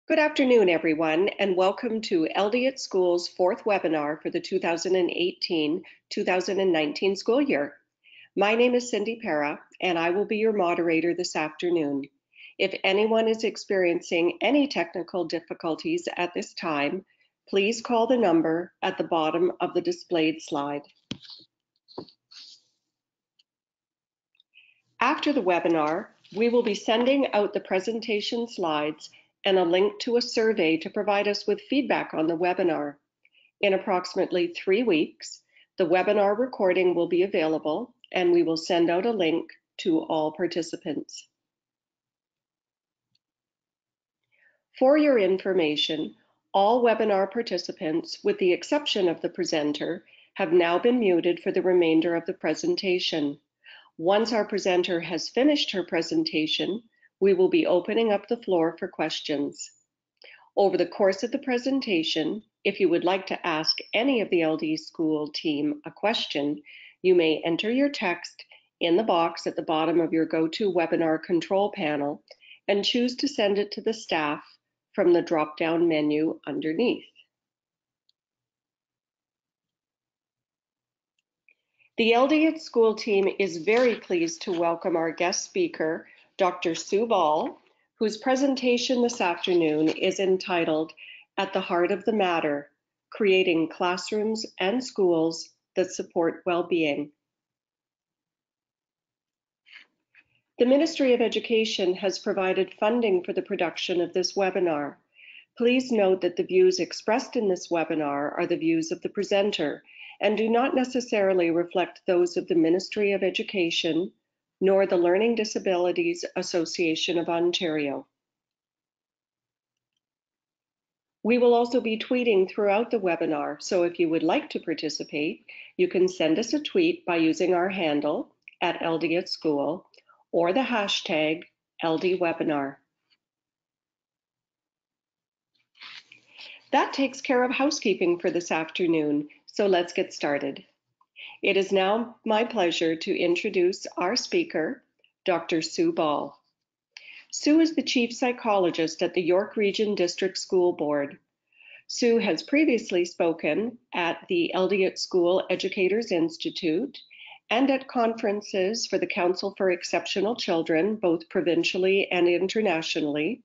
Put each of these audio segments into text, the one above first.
Good afternoon, everyone, and welcome to LD at School's fourth webinar for the 2018-2019 school year. My name is Cindy Para, and I will be your moderator this afternoon. If anyone is experiencing any technical difficulties at this time, please call the number at the bottom of the displayed slide. After the webinar, we will be sending out the presentation slides and a link to a survey to provide us with feedback on the webinar. In approximately 3 weeks, the webinar recording will be available and we will send out a link to all participants. For your information, all webinar participants, with the exception of the presenter, have now been muted for the remainder of the presentation. Once our presenter has finished her presentation, we will be opening up the floor for questions. Over the course of the presentation, if you would like to ask any of the LD School team a question, you may enter your text in the box at the bottom of your GoToWebinar control panel and choose to send it to the staff from the drop-down menu underneath. The LD at School team is very pleased to welcome our guest speaker, Dr. Sue Ball, whose presentation this afternoon is entitled At the Heart of the Matter, Creating Classrooms and Schools that Support Wellbeing. The Ministry of Education has provided funding for the production of this webinar. Please note that the views expressed in this webinar are the views of the presenter and do not necessarily reflect those of the Ministry of Education nor the Learning Disabilities Association of Ontario. We will also be tweeting throughout the webinar, so if you would like to participate, you can send us a tweet by using our handle at LD at School or the hashtag LDWebinar. That takes care of housekeeping for this afternoon, so let's get started. It is now my pleasure to introduce our speaker, Dr. Sue Ball. Sue is the Chief Psychologist at the York Region District School Board. Sue has previously spoken at the LD at School Educators Institute and at conferences for the Council for Exceptional Children, both provincially and internationally,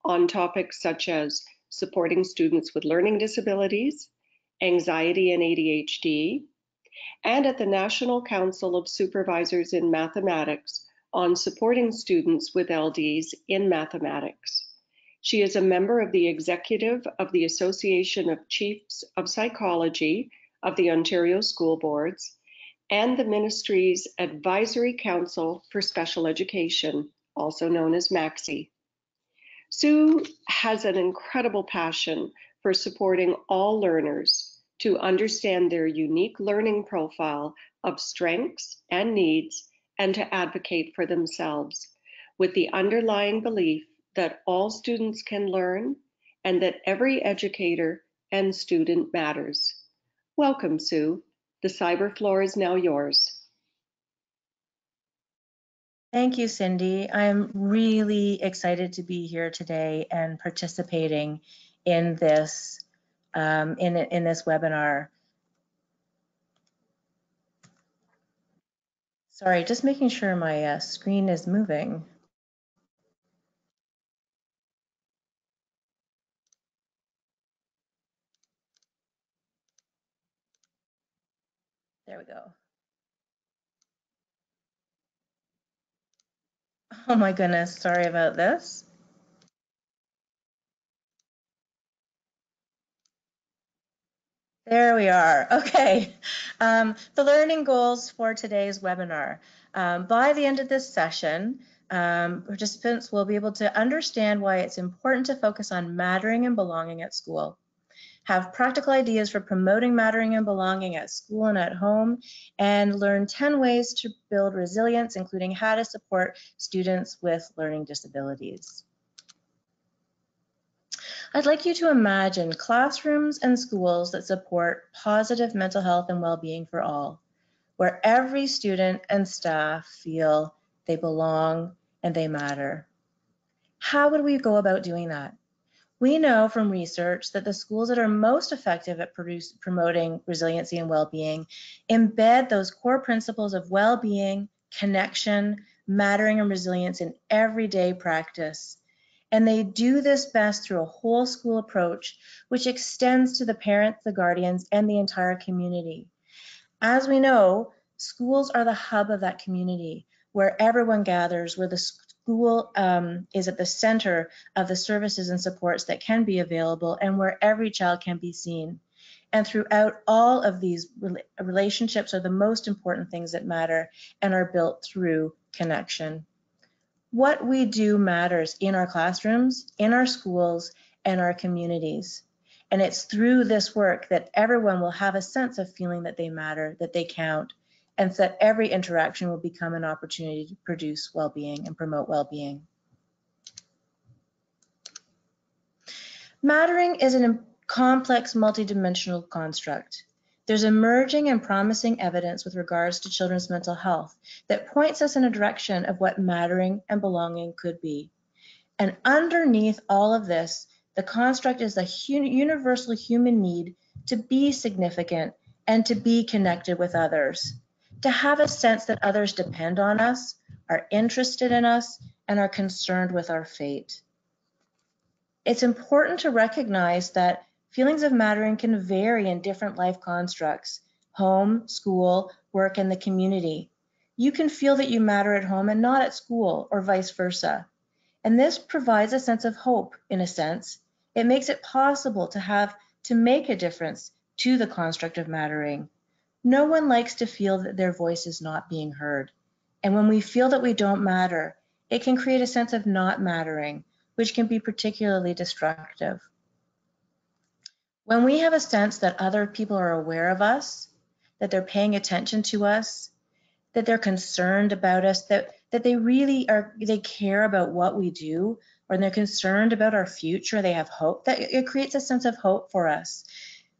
on topics such as supporting students with learning disabilities, anxiety and ADHD, and at the National Council of Supervisors in Mathematics on supporting students with LDs in mathematics. She is a member of the executive of the Association of Chiefs of Psychology of the Ontario School Boards and the Ministry's Advisory Council for Special Education, also known as MACSI. Sue has an incredible passion for supporting all learners to understand their unique learning profile of strengths and needs and to advocate for themselves, with the underlying belief that all students can learn and that every educator and student matters. Welcome, Sue. The cyber floor is now yours. Thank you, Cindy. I'm really excited to be here today and participating in this in this webinar. Sorry, just making sure my screen is moving. There we go. Oh my goodness, sorry about this. There we are. Okay. The learning goals for today's webinar. By the end of this session, participants will be able to understand why it's important to focus on mattering and belonging at school, have practical ideas for promoting mattering and belonging at school and at home, and learn 10 ways to build resilience, including how to support students with learning disabilities. I'd like you to imagine classrooms and schools that support positive mental health and well-being for all, where every student and staff feel they belong and they matter. How would we go about doing that? We know from research that the schools that are most effective at promoting resiliency and well-being embed those core principles of well-being, connection, mattering, and resilience in everyday practice. And they do this best through a whole school approach, which extends to the parents, the guardians, and the entire community. As we know, schools are the hub of that community where everyone gathers, where the school is at the center of the services and supports that can be available, and where every child can be seen. And throughout all of these relationships are the most important things that matter and are built through connection. What we do matters in our classrooms, in our schools, and our communities. And it's through this work that everyone will have a sense of feeling that they matter, that they count, and that every interaction will become an opportunity to produce well-being and promote well-being. Mattering is a complex, multidimensional construct. There's emerging and promising evidence with regards to children's mental health that points us in a direction of what mattering and belonging could be. And underneath all of this, the construct is the universal human need to be significant and to be connected with others, to have a sense that others depend on us, are interested in us, and are concerned with our fate. It's important to recognize that feelings of mattering can vary in different life constructs: home, school, work, and the community. You can feel that you matter at home and not at school, or vice versa. And this provides a sense of hope, in a sense. It makes it possible to make a difference to the construct of mattering. No one likes to feel that their voice is not being heard. And when we feel that we don't matter, it can create a sense of not mattering, which can be particularly destructive. When we have a sense that other people are aware of us, that they're paying attention to us, that they're concerned about us, that they really they care about what we do, or they're concerned about our future, they have hope, that it creates a sense of hope for us.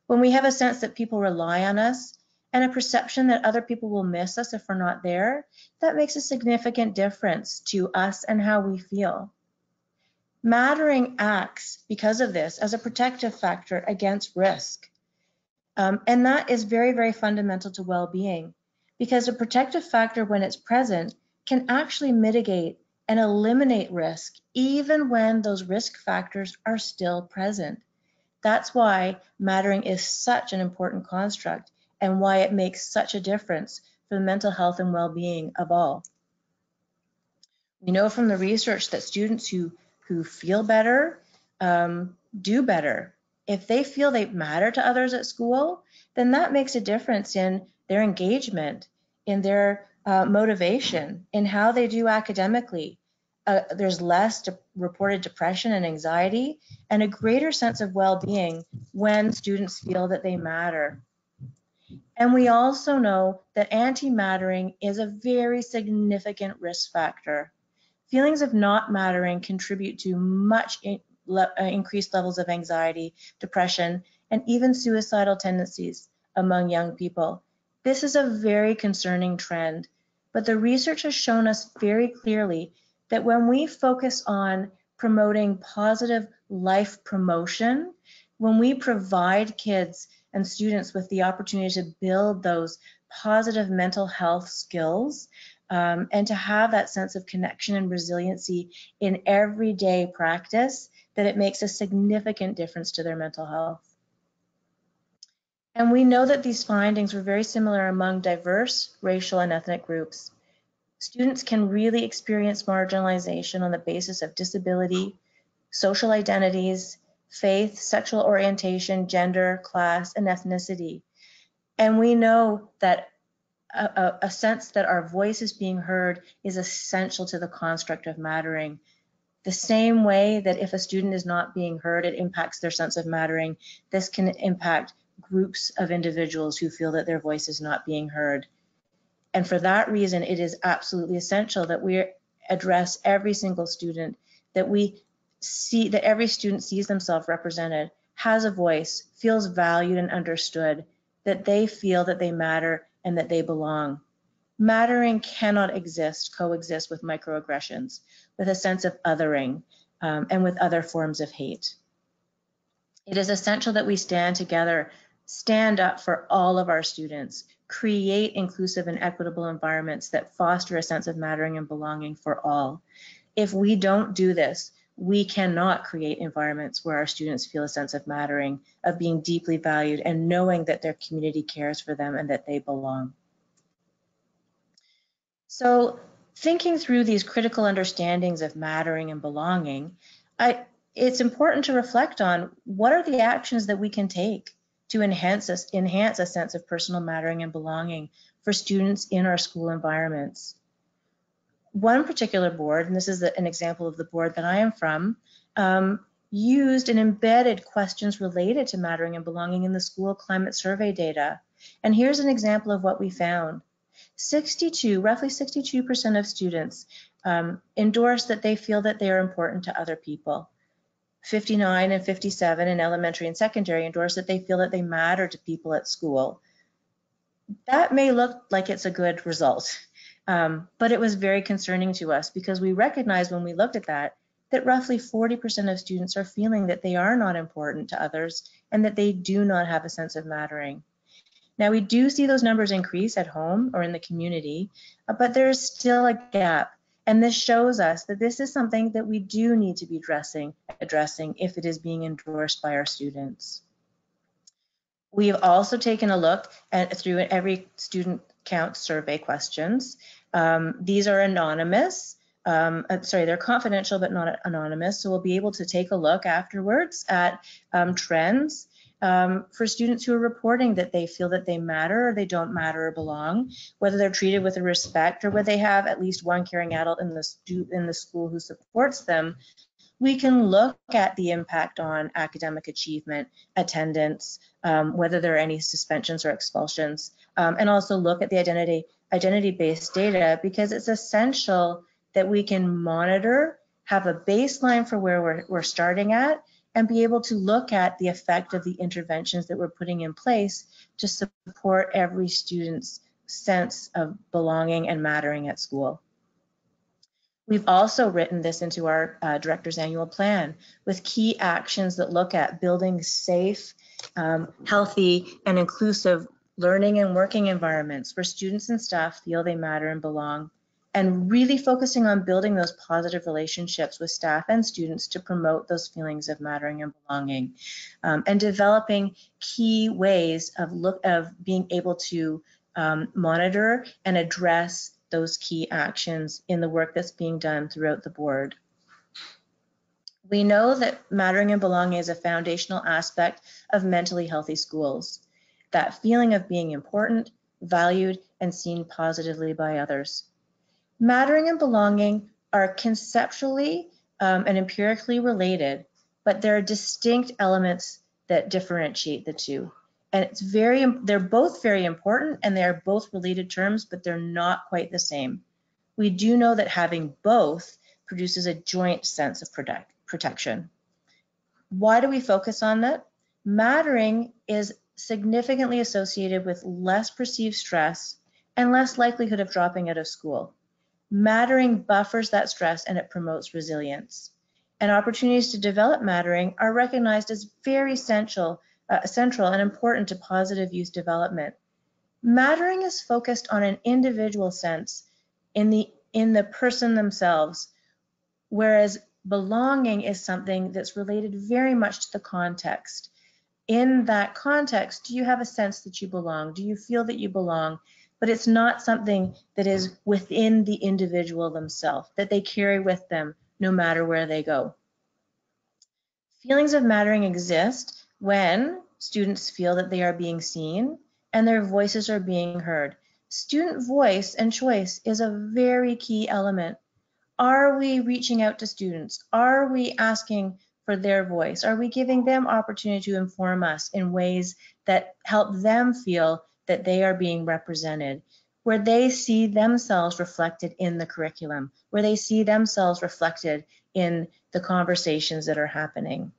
When we have a sense that people rely on us and a perception that other people will miss us if we're not there, that makes a significant difference to us and how we feel. Mattering acts, because of this, as a protective factor against risk. And that is very, very fundamental to well-being, because a protective factor, when it's present, can actually mitigate and eliminate risk, even when those risk factors are still present. That's why mattering is such an important construct and why it makes such a difference for the mental health and well-being of all. We know from the research that students who feel better do better. If they feel they matter to others at school, then that makes a difference in their engagement, in their motivation, in how they do academically. There's less reported depression and anxiety, and a greater sense of well-being when students feel that they matter. And we also know that anti-mattering is a very significant risk factor. Feelings of not mattering contribute to much increased levels of anxiety, depression, and even suicidal tendencies among young people. This is a very concerning trend, but the research has shown us very clearly that when we focus on promoting positive life promotion, when we provide kids and students with the opportunity to build those positive mental health skills, and to have that sense of connection and resiliency in everyday practice, that it makes a significant difference to their mental health. And we know that these findings were very similar among diverse racial and ethnic groups. Students can really experience marginalization on the basis of disability, social identities, faith, sexual orientation, gender, class, and ethnicity. And we know that a sense that our voice is being heard is essential to the construct of mattering. The same way that if a student is not being heard, it impacts their sense of mattering, this can impact groups of individuals who feel that their voice is not being heard. And for that reason, it is absolutely essential that we address every single student, that we see that every student sees themselves represented, has a voice, feels valued and understood, that they feel that they matter and that they belong. Mattering cannot coexist with microaggressions, with a sense of othering, and with other forms of hate. It is essential that we stand together, stand up for all of our students, create inclusive and equitable environments that foster a sense of mattering and belonging for all. If we don't do this, we cannot create environments where our students feel a sense of mattering, of being deeply valued, and knowing that their community cares for them and that they belong. So, thinking through these critical understandings of mattering and belonging, it's important to reflect on what are the actions that we can take to enhance a sense of personal mattering and belonging for students in our school environments. One particular board, and this is an example of the board that I am from, used and embedded questions related to mattering and belonging in the school climate survey data. And here's an example of what we found. Roughly 62% of students endorse that they feel that they are important to other people. 59 and 57 in elementary and secondary endorse that they feel that they matter to people at school. That may look like it's a good result, but it was very concerning to us because we recognized when we looked at that roughly 40% of students are feeling that they are not important to others and that they do not have a sense of mattering. Now, we do see those numbers increase at home or in the community, but there is still a gap. And this shows us that this is something that we do need to be addressing if it is being endorsed by our students. We have also taken a look through every student count survey questions. These are anonymous. They're confidential but not anonymous. So we'll be able to take a look afterwards at trends for students who are reporting that they feel that they matter or they don't matter or belong, whether they're treated with respect or whether they have at least one caring adult in the school who supports them. We can look at the impact on academic achievement, attendance, whether there are any suspensions or expulsions, and also look at the identity-based data because it's essential that we can monitor, have a baseline for where we're starting at, and be able to look at the effect of the interventions that we're putting in place to support every student's sense of belonging and mattering at school. We've also written this into our director's annual plan with key actions that look at building safe, healthy, and inclusive learning and working environments where students and staff feel they matter and belong, and really focusing on building those positive relationships with staff and students to promote those feelings of mattering and belonging, and developing key ways of being able to monitor and address those key actions in the work that's being done throughout the board. We know that mattering and belonging is a foundational aspect of mentally healthy schools. That feeling of being important, valued, and seen positively by others. Mattering and belonging are conceptually and empirically related, but there are distinct elements that differentiate the two. And they're both very important and they are both related terms, but they're not quite the same. We do know that having both produces a joint sense of protection. Why do we focus on that? Mattering is significantly associated with less perceived stress and less likelihood of dropping out of school. Mattering buffers that stress and it promotes resilience. And opportunities to develop mattering are recognized as very central and important to positive youth development. Mattering is focused on an individual sense in the person themselves, whereas belonging is something that's related very much to the context. In that context, do you have a sense that you belong? Do you feel that you belong? But it's not something that is within the individual themselves, that they carry with them no matter where they go. Feelings of mattering exist when students feel that they are being seen and their voices are being heard. Student voice and choice is a very key element. Are we reaching out to students? Are we asking for their voice? Are we giving them opportunity to inform us in ways that help them feel that they are being represented, where they see themselves reflected in the curriculum, where they see themselves reflected in the conversations that are happening?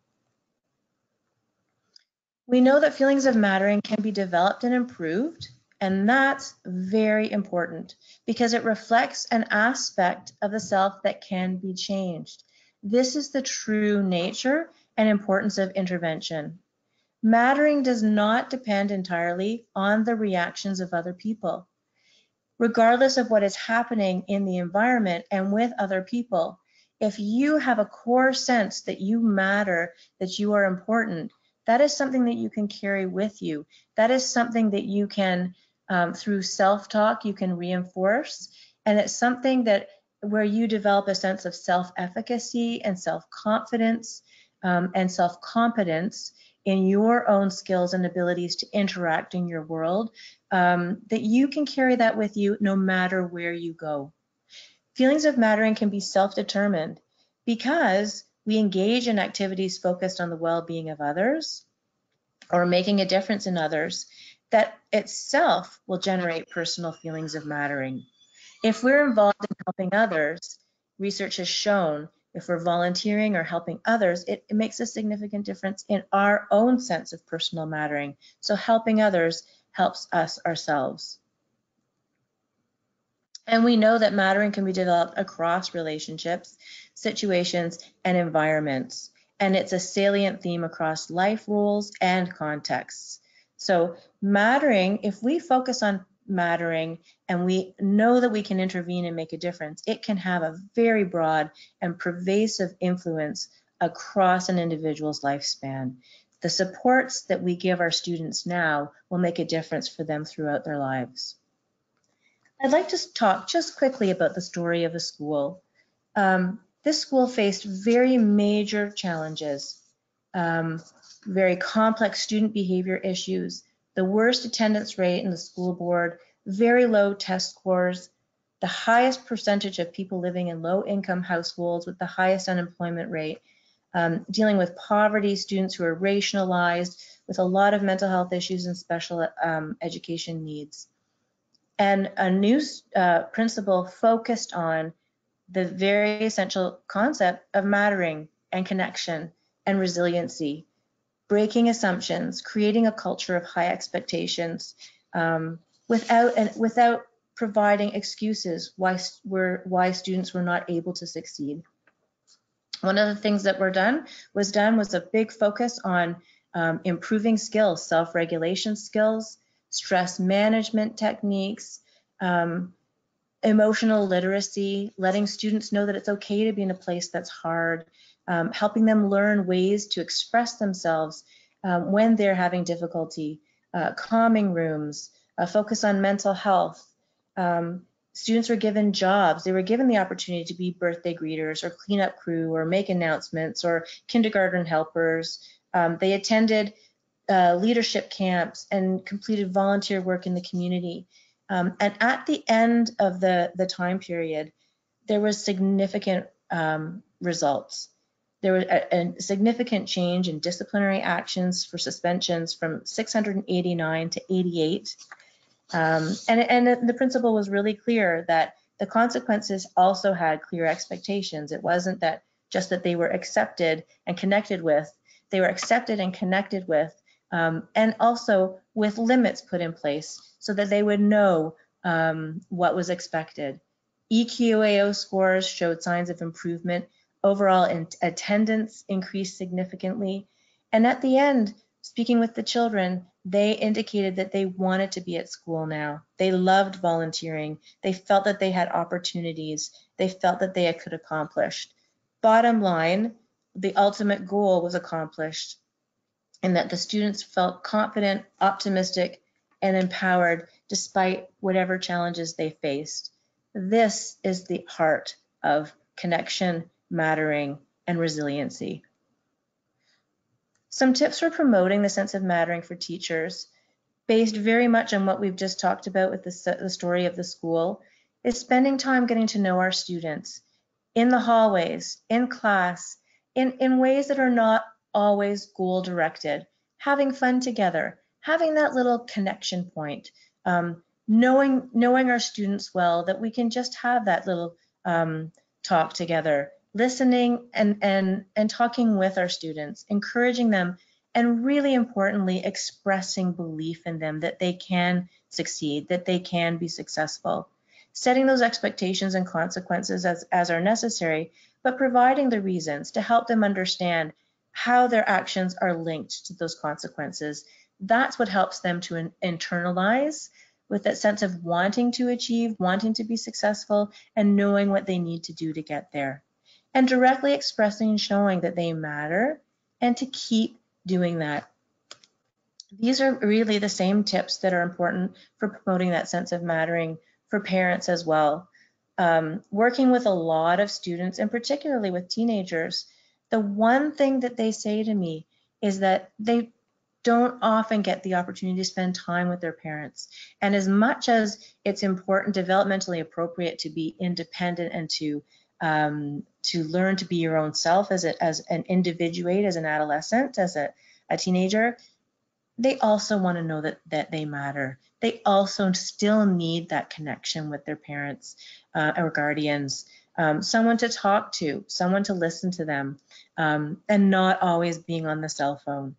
We know that feelings of mattering can be developed and improved, and that's very important because it reflects an aspect of the self that can be changed. This is the true nature and importance of intervention. Mattering does not depend entirely on the reactions of other people. Regardless of what is happening in the environment and with other people, if you have a core sense that you matter, that you are important, that is something that you can carry with you. That is something that you can, through self-talk, you can reinforce. And it's something that where you develop a sense of self-efficacy and self-confidence and self-competence in your own skills and abilities to interact in your world, that you can carry that with you no matter where you go. Feelings of mattering can be self-determined because we engage in activities focused on the well-being of others or making a difference in others, that itself will generate personal feelings of mattering. If we're involved in helping others, research has shown if we're volunteering or helping others, it makes a significant difference in our own sense of personal mattering. So helping others helps us ourselves. And we know that mattering can be developed across relationships, situations, and environments. And it's a salient theme across life roles and contexts. So mattering, if we focus on mattering and we know that we can intervene and make a difference, it can have a very broad and pervasive influence across an individual's lifespan. The supports that we give our students now will make a difference for them throughout their lives. I'd like to talk just quickly about the story of the school. This school faced very major challenges, very complex student behavior issues, the worst attendance rate in the school board, very low test scores, the highest percentage of people living in low-income households with the highest unemployment rate, dealing with poverty, students who are racialized, with a lot of mental health issues and special education needs. And a new principle focused on the very essential concept of mattering and connection and resiliency, breaking assumptions, creating a culture of high expectations, without providing excuses why students were not able to succeed. One of the things that was a big focus on improving skills, self-regulation skills, stress management techniques, emotional literacy, letting students know that it's okay to be in a place that's hard, helping them learn ways to express themselves when they're having difficulty, calming rooms, focus on mental health. Students were given jobs. They were given the opportunity to be birthday greeters or cleanup crew or make announcements or kindergarten helpers. They attended leadership camps and completed volunteer work in the community. And at the end of the time period, there was significant results. There was a significant change in disciplinary actions for suspensions from 689 to 88. And the principle was really clear that the consequences also had clear expectations. It wasn't that just that they were accepted and connected with, they were accepted and connected with, and also with limits put in place so that they would know what was expected. EQAO scores showed signs of improvement. Overall attendance increased significantly. And at the end, speaking with the children, they indicated that they wanted to be at school now. They loved volunteering. They felt that they had opportunities. They felt that they could accomplish. Bottom line, the ultimate goal was accomplished, and that the students felt confident, optimistic, and empowered despite whatever challenges they faced. This is the heart of connection, mattering, and resiliency. Some tips for promoting the sense of mattering for teachers, based very much on what we've just talked about with the story of the school, is spending time getting to know our students in the hallways, in class, in ways that are not always goal-directed, having fun together, having that little connection point, knowing our students well, that we can just have that little talk together, listening and talking with our students, encouraging them, and really importantly, expressing belief in them that they can succeed, that they can be successful. Setting those expectations and consequences as are necessary, but providing the reasons to help them understand how their actions are linked to those consequences. That's what helps them to internalize with that sense of wanting to achieve, wanting to be successful, and knowing what they need to do to get there. And directly expressing and showing that they matter and to keep doing that. These are really the same tips that are important for promoting that sense of mattering for parents as well. Working with a lot of students, and particularly with teenagers, the one thing that they say to me is that they don't often get the opportunity to spend time with their parents. And as much as it's important, developmentally appropriate to be independent and to learn to be your own self as an individuate, as an adolescent, as a teenager, they also want to know that they matter. They also still need that connection with their parents or guardians, someone to talk to, someone to listen to them, and not always being on the cell phone.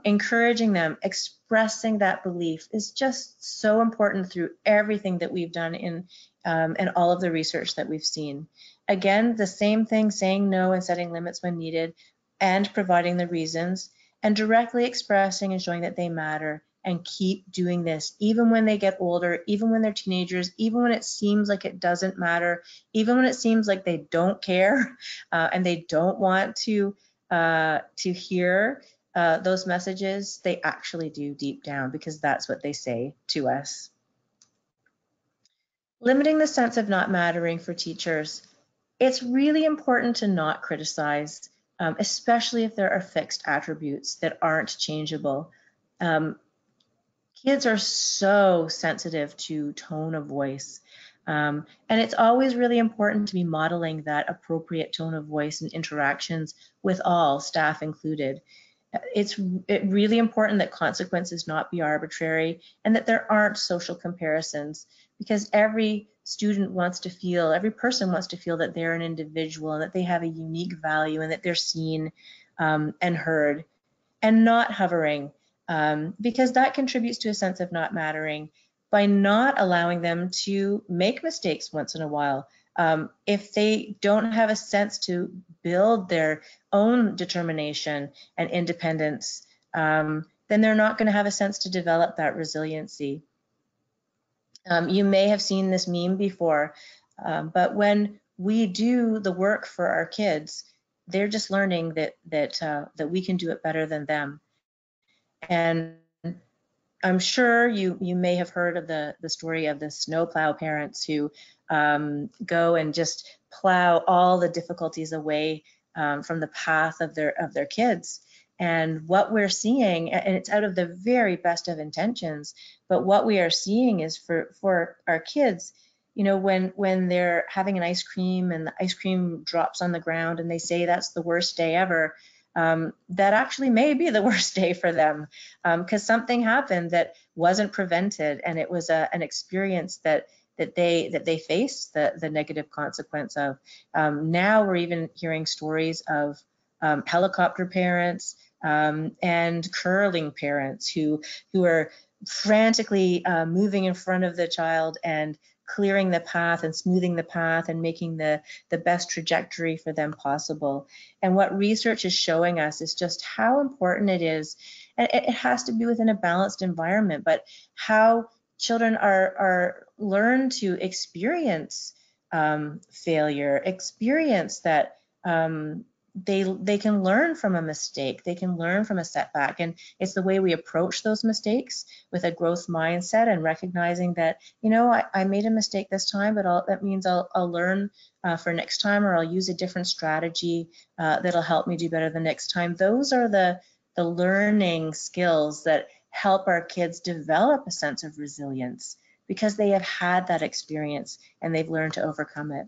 Encouraging them, expressing that belief is just so important through everything that we've done in all of the research that we've seen. Again, the same thing, saying no and setting limits when needed, and providing the reasons, and directly expressing and showing that they matter, and keep doing this even when they get older, even when they're teenagers, even when it seems like it doesn't matter, even when it seems like they don't care and they don't want to hear those messages. They actually do deep down, because that's what they say to us. Limiting the sense of not mattering for teachers. It's really important to not criticize, especially if there are fixed attributes that aren't changeable. Kids are so sensitive to tone of voice. And it's always really important to be modeling that appropriate tone of voice and interactions with all, staff included. It's really important that consequences not be arbitrary, and that there aren't social comparisons, because every student wants to feel, every person wants to feel that they're an individual and that they have a unique value and that they're seen and heard, and not hovering, because that contributes to a sense of not mattering by not allowing them to make mistakes once in a while. If they don't have a sense to build their own determination and independence, then they're not going to have a sense to develop that resiliency. You may have seen this meme before, but when we do the work for our kids, they're just learning that we can do it better than them. And I'm sure you may have heard of the story of the snowplow parents who go and just plow all the difficulties away from the path of their kids. And what we're seeing, and it's out of the very best of intentions, but what we are seeing is for our kids, you know, when they're having an ice cream and the ice cream drops on the ground and they say that's the worst day ever, that actually may be the worst day for them, because something happened that wasn't prevented, and it was an experience that they faced the negative consequence of. Now we're even hearing stories of helicopter parents and curling parents who are frantically moving in front of the child and clearing the path and smoothing the path and making the best trajectory for them possible. And what research is showing us is just how important it is, and it has to be within a balanced environment, but how children are learned to experience failure, experience that they can learn from a mistake, they can learn from a setback, and it's the way we approach those mistakes with a growth mindset and recognizing that, you know, I made a mistake this time, but that means I'll learn for next time, or I'll use a different strategy that'll help me do better the next time. Those are the learning skills that help our kids develop a sense of resilience, because they have had that experience and they've learned to overcome it.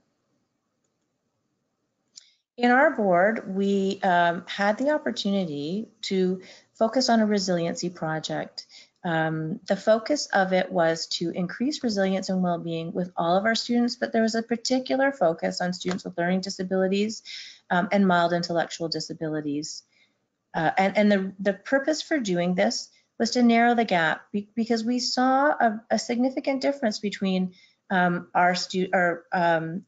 In our board, we had the opportunity to focus on a resiliency project. The focus of it was to increase resilience and well-being with all of our students, but there was a particular focus on students with learning disabilities and mild intellectual disabilities. And the purpose for doing this was to narrow the gap, because we saw a significant difference between our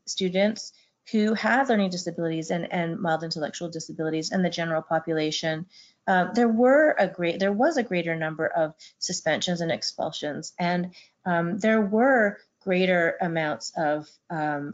students who have learning disabilities and mild intellectual disabilities and the general population, there was a greater number of suspensions and expulsions, and there were greater amounts of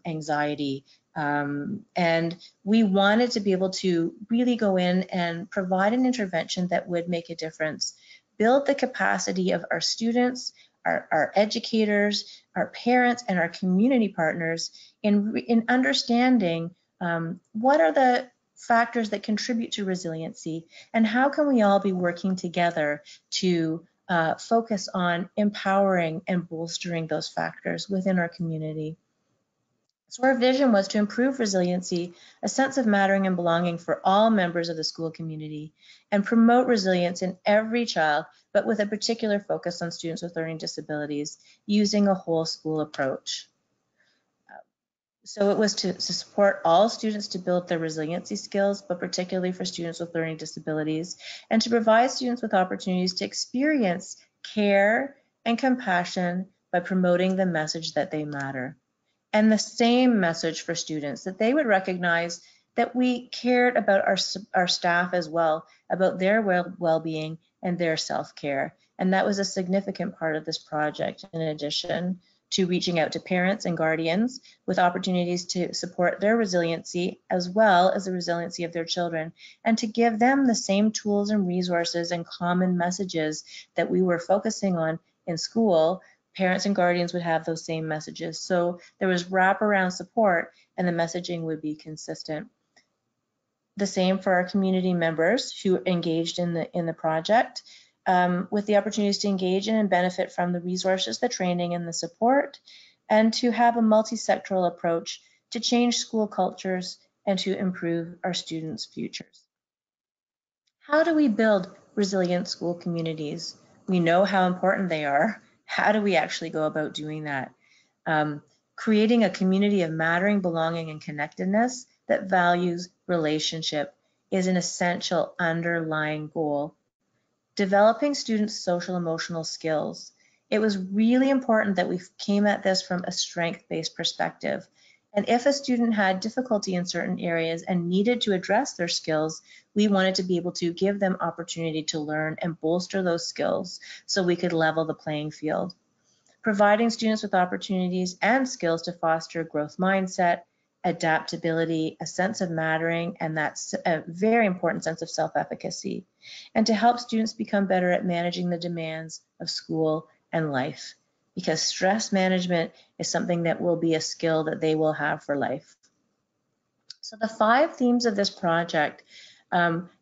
anxiety. And we wanted to be able to really go in and provide an intervention that would make a difference, build the capacity of our students, our educators, our parents, and our community partners in understanding what are the factors that contribute to resiliency, and how can we all be working together to focus on empowering and bolstering those factors within our community. So our vision was to improve resiliency, a sense of mattering and belonging for all members of the school community, and promote resilience in every child, but with a particular focus on students with learning disabilities, using a whole school approach. So it was to support all students to build their resiliency skills, but particularly for students with learning disabilities, and to provide students with opportunities to experience care and compassion by promoting the message that they matter. And the same message for students, that they would recognize that we cared about our staff as well, about their well-being and their self-care. And that was a significant part of this project, in addition to reaching out to parents and guardians with opportunities to support their resiliency as well as the resiliency of their children, and to give them the same tools and resources and common messages that we were focusing on in school. Parents and guardians would have those same messages. So there was wraparound support, and the messaging would be consistent. The same for our community members who engaged in the project, with the opportunities to engage in and benefit from the resources, the training, and the support, and to have a multi-sectoral approach to change school cultures and to improve our students' futures. How do we build resilient school communities? We know how important they are. How do we actually go about doing that? Creating a community of mattering, belonging, and connectedness that values relationship is an essential underlying goal. Developing students' social emotional skills. It was really important that we came at this from a strength-based perspective. And if a student had difficulty in certain areas and needed to address their skills, we wanted to be able to give them opportunity to learn and bolster those skills so we could level the playing field. Providing students with opportunities and skills to foster growth mindset, adaptability, a sense of mattering, and that's a very important sense of self-efficacy, and to help students become better at managing the demands of school and life, because stress management is something that will be a skill that they will have for life. So the 5 themes of this project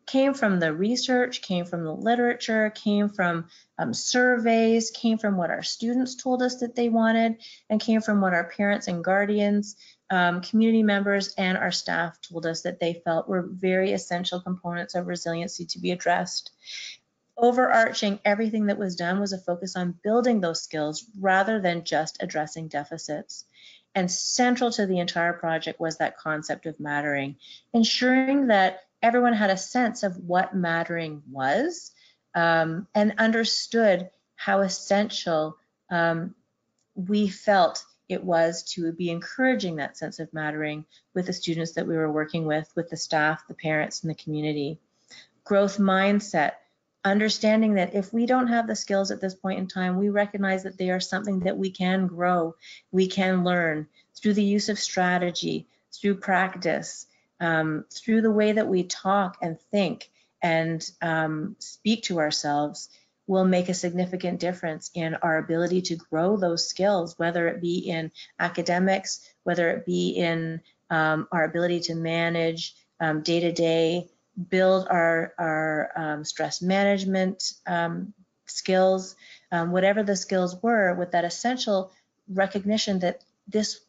came from the research, came from the literature, came from surveys, came from what our students told us that they wanted, and came from what our parents and guardians, community members, and our staff told us that they felt were very essential components of resiliency to be addressed. Overarching everything that was done was a focus on building those skills rather than just addressing deficits. And central to the entire project was that concept of mattering, ensuring that everyone had a sense of what mattering was, and understood how essential we felt it was to be encouraging that sense of mattering with the students that we were working with the staff, the parents, and the community. Growth mindset, understanding that if we don't have the skills at this point in time, we recognize that they are something that we can grow, we can learn through the use of strategy, through practice, through the way that we talk and think and speak to ourselves, will make a significant difference in our ability to grow those skills, whether it be in academics, whether it be in our ability to manage day-to-day, build our stress management skills, whatever the skills were, with that essential recognition that this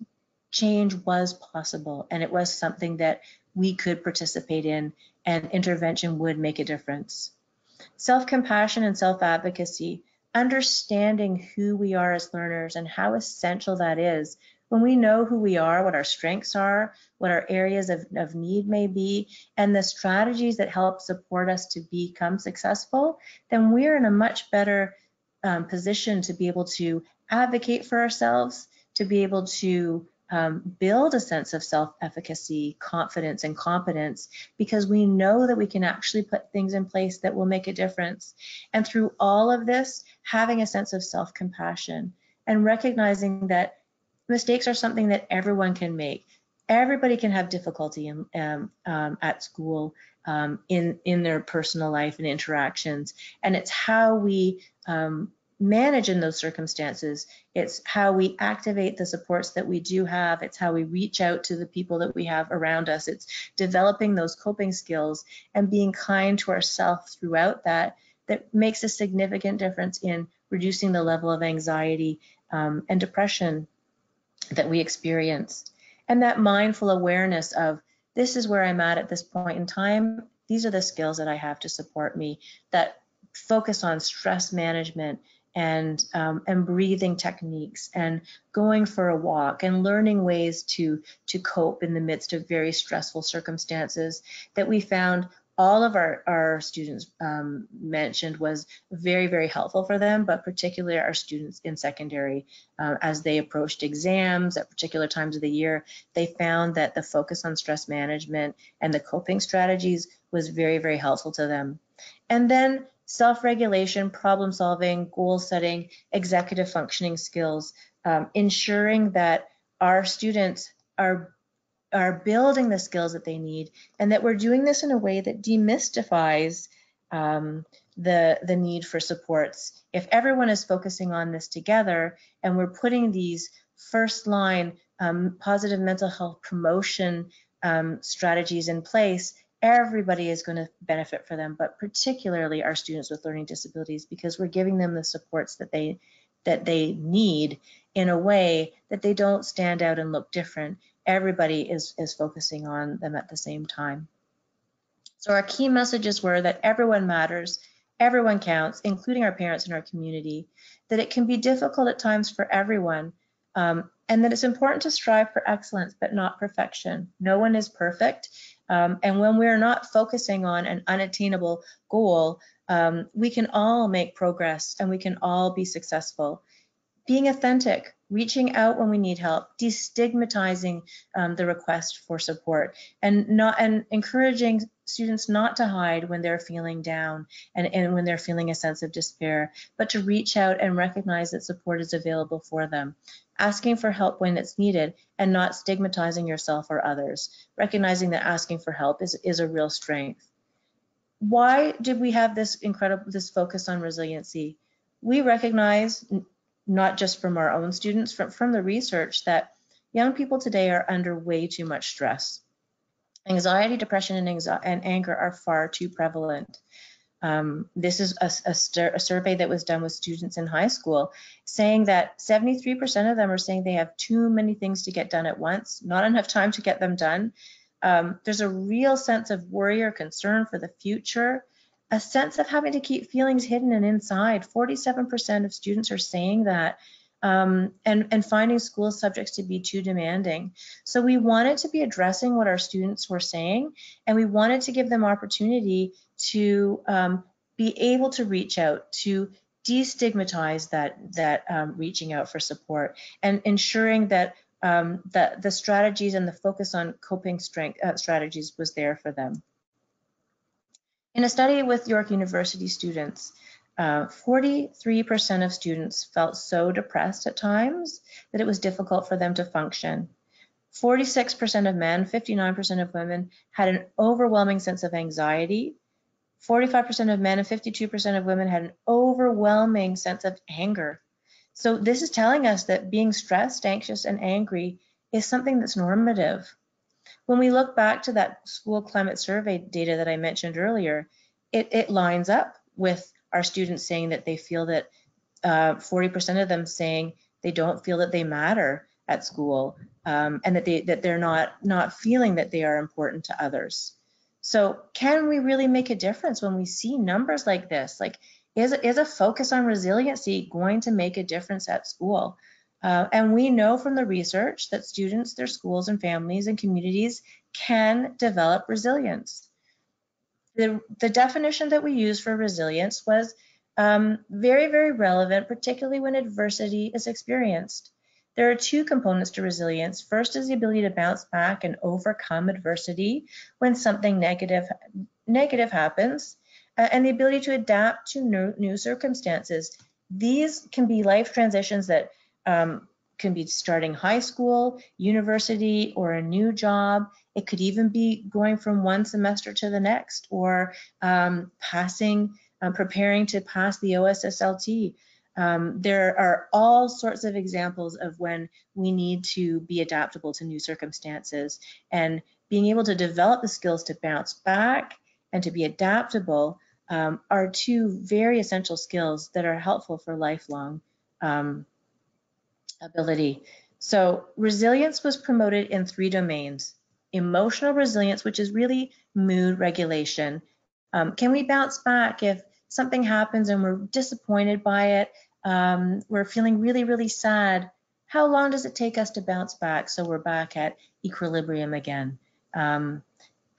change was possible and it was something that we could participate in, and intervention would make a difference. Self-compassion and self-advocacy, understanding who we are as learners and how essential that is. When we know who we are, what our strengths are, what our areas of need may be, and the strategies that help support us to become successful, then we're in a much better position to be able to advocate for ourselves, to be able to build a sense of self-efficacy, confidence, and competence, because we know that we can actually put things in place that will make a difference. And through all of this, having a sense of self-compassion and recognizing that mistakes are something that everyone can make. Everybody can have difficulty at school, in their personal life and interactions, and it's how we manage in those circumstances. It's how we activate the supports that we do have. It's how we reach out to the people that we have around us. It's developing those coping skills and being kind to ourselves throughout that makes a significant difference in reducing the level of anxiety and depression that we experience. And that mindful awareness of, this is where I'm at this point in time. These are the skills that I have to support me, that focus on stress management and breathing techniques and going for a walk and learning ways to cope in the midst of very stressful circumstances, that we found all of our students mentioned was very, very helpful for them, but particularly our students in secondary, as they approached exams at particular times of the year, they found that the focus on stress management and the coping strategies was very, very helpful to them. And then self-regulation, problem solving, goal setting, executive functioning skills, ensuring that our students are building the skills that they need, and that we're doing this in a way that demystifies the need for supports. If everyone is focusing on this together and we're putting these first line positive mental health promotion strategies in place, everybody is going to benefit from them, but particularly our students with learning disabilities, because we're giving them the supports that they need in a way that they don't stand out and look different. Everybody is focusing on them at the same time. So our key messages were that everyone matters, everyone counts, including our parents and our community, that it can be difficult at times for everyone, and that it's important to strive for excellence, but not perfection. No one is perfect, and when we're not focusing on an unattainable goal, we can all make progress and we can all be successful. Being authentic, reaching out when we need help, destigmatizing the request for support, and encouraging students not to hide when they're feeling down and when they're feeling a sense of despair, but to reach out and recognize that support is available for them. Asking for help when it's needed and not stigmatizing yourself or others, recognizing that asking for help is a real strength. Why did we have this focus on resiliency? We recognize, not just from our own students, from the research, that young people today are under way too much stress. Anxiety, depression, and anger are far too prevalent. This is a survey that was done with students in high school, saying that 73% of them are saying they have too many things to get done at once, not enough time to get them done. There's a real sense of worry or concern for the future, a sense of having to keep feelings hidden and inside. 47% of students are saying that, and finding school subjects to be too demanding. So we wanted to be addressing what our students were saying, and we wanted to give them opportunity to be able to reach out, to destigmatize that reaching out for support, and ensuring that the strategies and the focus on coping strategies was there for them. In a study with York University students, 43% of students felt so depressed at times that it was difficult for them to function. 46% of men, 59% of women had an overwhelming sense of anxiety. 45% of men and 52% of women had an overwhelming sense of anger. So this is telling us that being stressed, anxious, and angry is something that's normative. When we look back to that school climate survey data that I mentioned earlier, it lines up with our students saying that they feel that 40% of them saying they don't feel that they matter at school, and that they're not feeling that they are important to others. So can we really make a difference when we see numbers like this? Like, is a focus on resiliency going to make a difference at school? And we know from the research that students, their schools and families and communities can develop resilience. The definition that we use for resilience was very, very relevant, particularly when adversity is experienced. There are two components to resilience. First is the ability to bounce back and overcome adversity when something negative happens, and the ability to adapt to new circumstances. These can be life transitions that can be starting high school, university, or a new job. It could even be going from one semester to the next, or preparing to pass the OSSLT. There are all sorts of examples of when we need to be adaptable to new circumstances, and being able to develop the skills to bounce back and to be adaptable are two very essential skills that are helpful for lifelong ability. So resilience was promoted in 3 domains. Emotional resilience, which is really mood regulation. Can we bounce back if something happens and we're disappointed by it? We're feeling really, really sad. How long does it take us to bounce back so we're back at equilibrium again?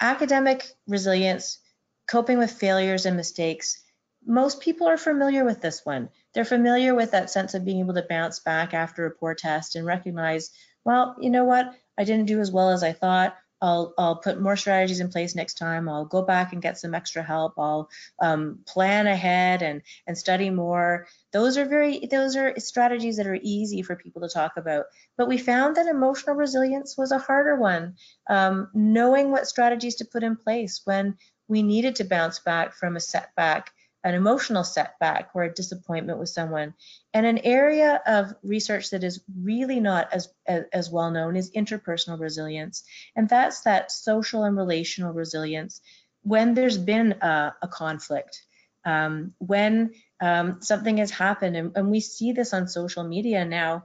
Academic resilience, coping with failures and mistakes. Most people are familiar with this one. They're familiar with that sense of being able to bounce back after a poor test and recognize, well, you know what? I didn't do as well as I thought. I'll put more strategies in place next time. I'll go back and get some extra help. I'll plan ahead and study more. Those are strategies that are easy for people to talk about. But we found that emotional resilience was a harder one. Knowing what strategies to put in place when we needed to bounce back from a setback, an emotional setback or a disappointment with someone. And an area of research that is really not as well known is interpersonal resilience. And that's that social and relational resilience when there's been a conflict, when something has happened, and we see this on social media now.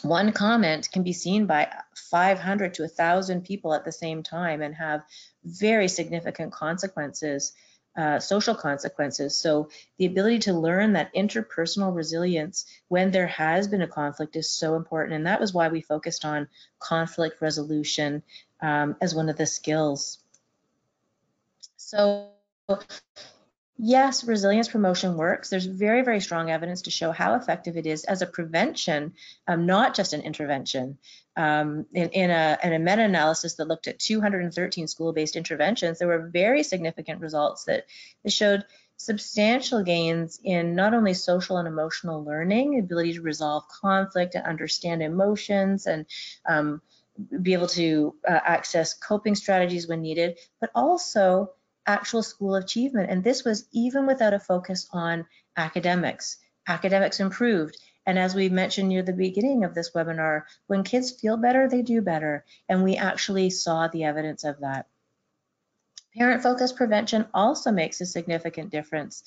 One comment can be seen by 500 to 1,000 people at the same time and have very significant consequences. Social consequences. So the ability to learn that interpersonal resilience when there has been a conflict is so important. And that was why we focused on conflict resolution as one of the skills. So yes, resilience promotion works. There's very, very strong evidence to show how effective it is as a prevention, not just an intervention. In a meta-analysis that looked at 213 school-based interventions, there were very significant results that showed substantial gains in not only social and emotional learning, ability to resolve conflict and understand emotions, and be able to access coping strategies when needed, but also actual school achievement. And this was even without a focus on academics. Academics improved. And as we mentioned near the beginning of this webinar, when kids feel better, they do better. And we actually saw the evidence of that. Parent-focused prevention also makes a significant difference.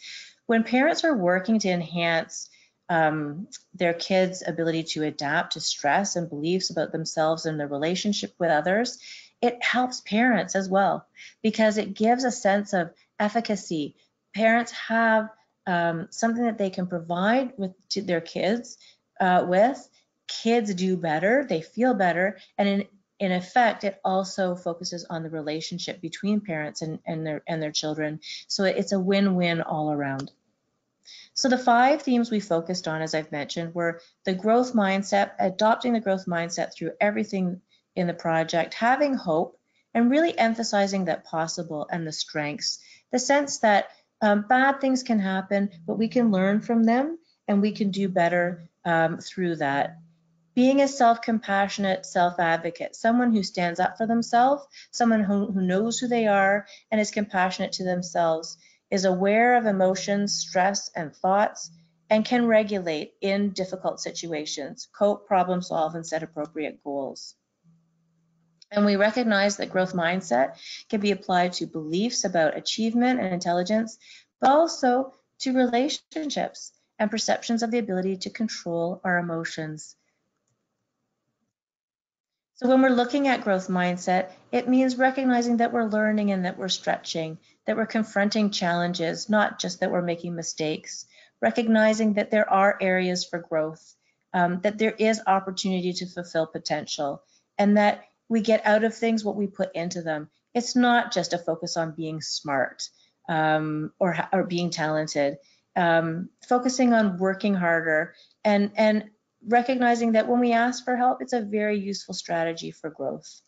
When parents are working to enhance their kids' ability to adapt to stress and beliefs about themselves and their relationship with others, it helps parents as well, because it gives a sense of efficacy. Parents have something that they can provide to their kids with. Kids do better, they feel better, and in effect, it also focuses on the relationship between parents and their children. So it's a win-win all around. So the 5 themes we focused on, as I've mentioned, were the growth mindset, adopting the growth mindset through everything in the project, having hope, and really emphasizing that possible and the strengths. The sense that bad things can happen, but we can learn from them and we can do better through that. Being a self-compassionate self-advocate, someone who stands up for themselves, someone who knows who they are and is compassionate to themselves, is aware of emotions, stress, and thoughts, and can regulate in difficult situations, cope, problem solve, and set appropriate goals. And we recognize that growth mindset can be applied to beliefs about achievement and intelligence, but also to relationships and perceptions of the ability to control our emotions. So when we're looking at growth mindset, it means recognizing that we're learning and that we're stretching, that we're confronting challenges, not just that we're making mistakes, recognizing that there are areas for growth, that there is opportunity to fulfill potential, and that we get out of things what we put into them. It's not just a focus on being smart or being talented, focusing on working harder and recognizing that when we ask for help, it's a very useful strategy for growth.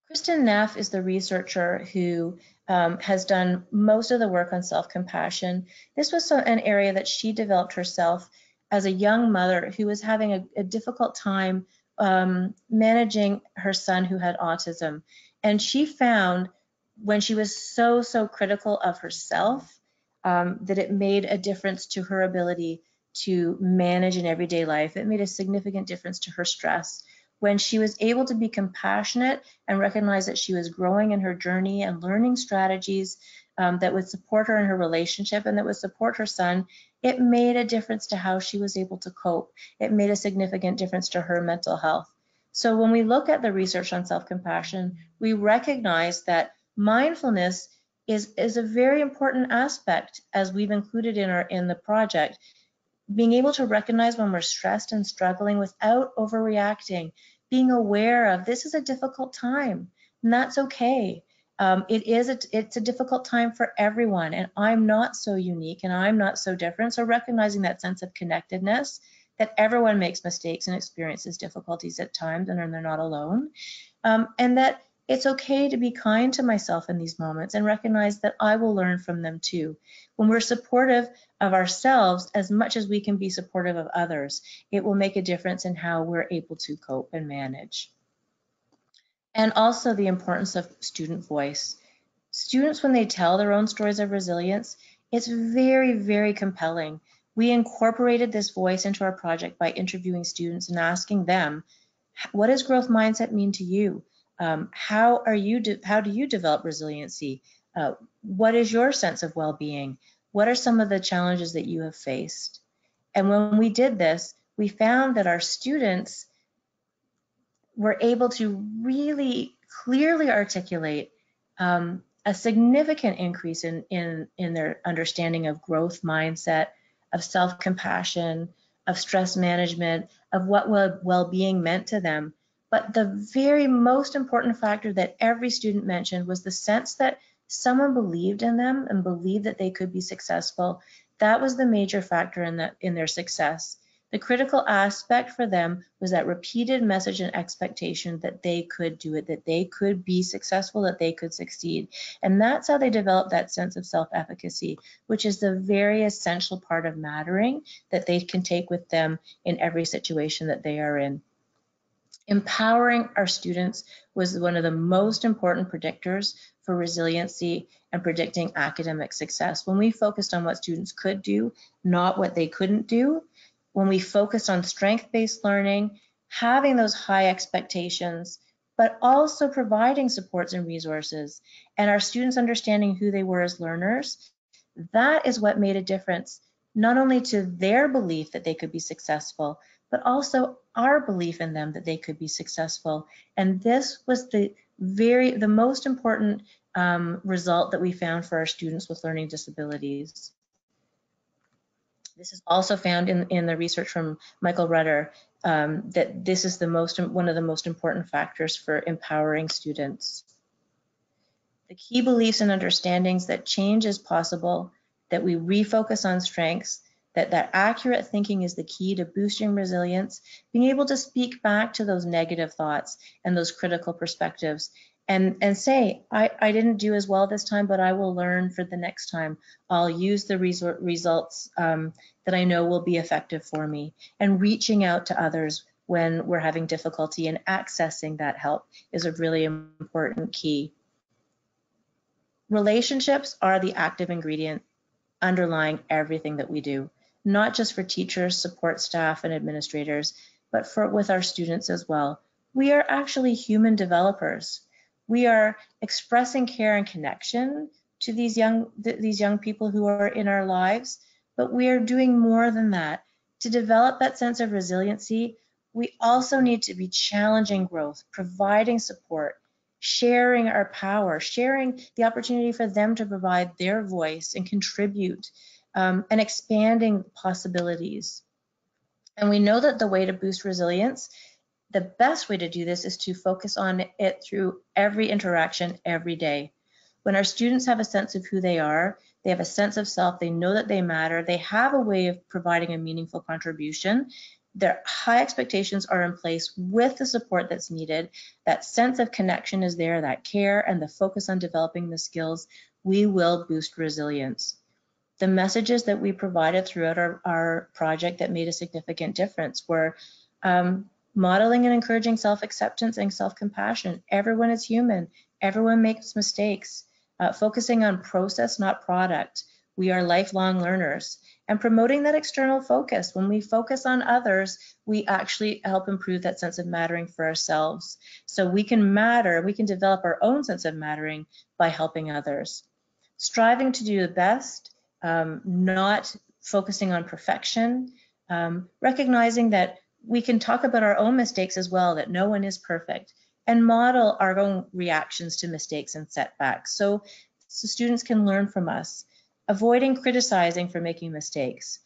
Kristen Neff is the researcher who has done most of the work on self-compassion. This was an area that she developed herself as a young mother who was having a difficult time managing her son who had autism. And she found when she was so critical of herself that it made a difference to her ability to manage in everyday life. It made a significant difference to her stress. When she was able to be compassionate and recognize that she was growing in her journey and learning strategies that would support her in her relationship and that would support her son, it made a difference to how she was able to cope. It made a significant difference to her mental health. So when we look at the research on self-compassion, we recognize that mindfulness is a very important aspect, as we've included in the project. Being able to recognize when we're stressed and struggling without overreacting, being aware of this is a difficult time, and that's okay. It's a difficult time for everyone, and I'm not so unique and I'm not so different. So recognizing that sense of connectedness, that everyone makes mistakes and experiences difficulties at times and they're not alone, and that it's okay to be kind to myself in these moments and recognize that I will learn from them too. When we're supportive of ourselves as much as we can be supportive of others, it will make a difference in how we're able to cope and manage. And also the importance of student voice. Students, when they tell their own stories of resilience, it's very compelling. We incorporated this voice into our project by interviewing students and asking them, what does growth mindset mean to you? How do you develop resiliency? What is your sense of well-being? What are some of the challenges that you have faced? And when we did this, we found that our students were able to really clearly articulate a significant increase in their understanding of growth mindset, of self-compassion, of stress management, of what well-being meant to them. But the very most important factor that every student mentioned was the sense that someone believed in them and believed that they could be successful. That was the major factor in their success. The critical aspect for them was that repeated message and expectation that they could do it, that they could be successful, that they could succeed. And that's how they developed that sense of self-efficacy, which is the very essential part of mattering that they can take with them in every situation that they are in. Empowering our students was one of the most important predictors for resiliency and predicting academic success. When we focused on what students could do, not what they couldn't do, when we focused on strength-based learning, having those high expectations, but also providing supports and resources, and our students understanding who they were as learners, that is what made a difference, not only to their belief that they could be successful, but also our belief in them that they could be successful. And this was the most important result that we found for our students with learning disabilities. This is also found in the research from Michael Rudder, that this is one of the most important factors for empowering students. The key beliefs and understandings that change is possible, that we refocus on strengths, that accurate thinking is the key to boosting resilience, being able to speak back to those negative thoughts and those critical perspectives and say, I didn't do as well this time, but I will learn for the next time. I'll use the results that I know will be effective for me. And reaching out to others when we're having difficulty and accessing that help is a really important key. Relationships are the active ingredient underlying everything that we do, not just for teachers, support staff, and administrators, but with our students as well. We are actually human developers. We are expressing care and connection to these young people who are in our lives, but we are doing more than that. To develop that sense of resiliency, we also need to be challenging growth, providing support, sharing our power, sharing the opportunity for them to provide their voice and contribute, and expanding possibilities. And we know that the way to boost resilience, the best way to do this is to focus on it through every interaction every day. When our students have a sense of who they are, they have a sense of self, they know that they matter, they have a way of providing a meaningful contribution, their high expectations are in place with the support that's needed, that sense of connection is there, that care and the focus on developing the skills, we will boost resilience. The messages that we provided throughout our project that made a significant difference were modeling and encouraging self-acceptance and self-compassion. Everyone is human. Everyone makes mistakes. Focusing on process, not product. We are lifelong learners. And promoting that external focus. When we focus on others, we actually help improve that sense of mattering for ourselves. So we can matter, we can develop our own sense of mattering by helping others. Striving to do the best, not focusing on perfection, recognizing that we can talk about our own mistakes as well, that no one is perfect, and model our own reactions to mistakes and setbacks so students can learn from us. Avoiding criticizing for making mistakes.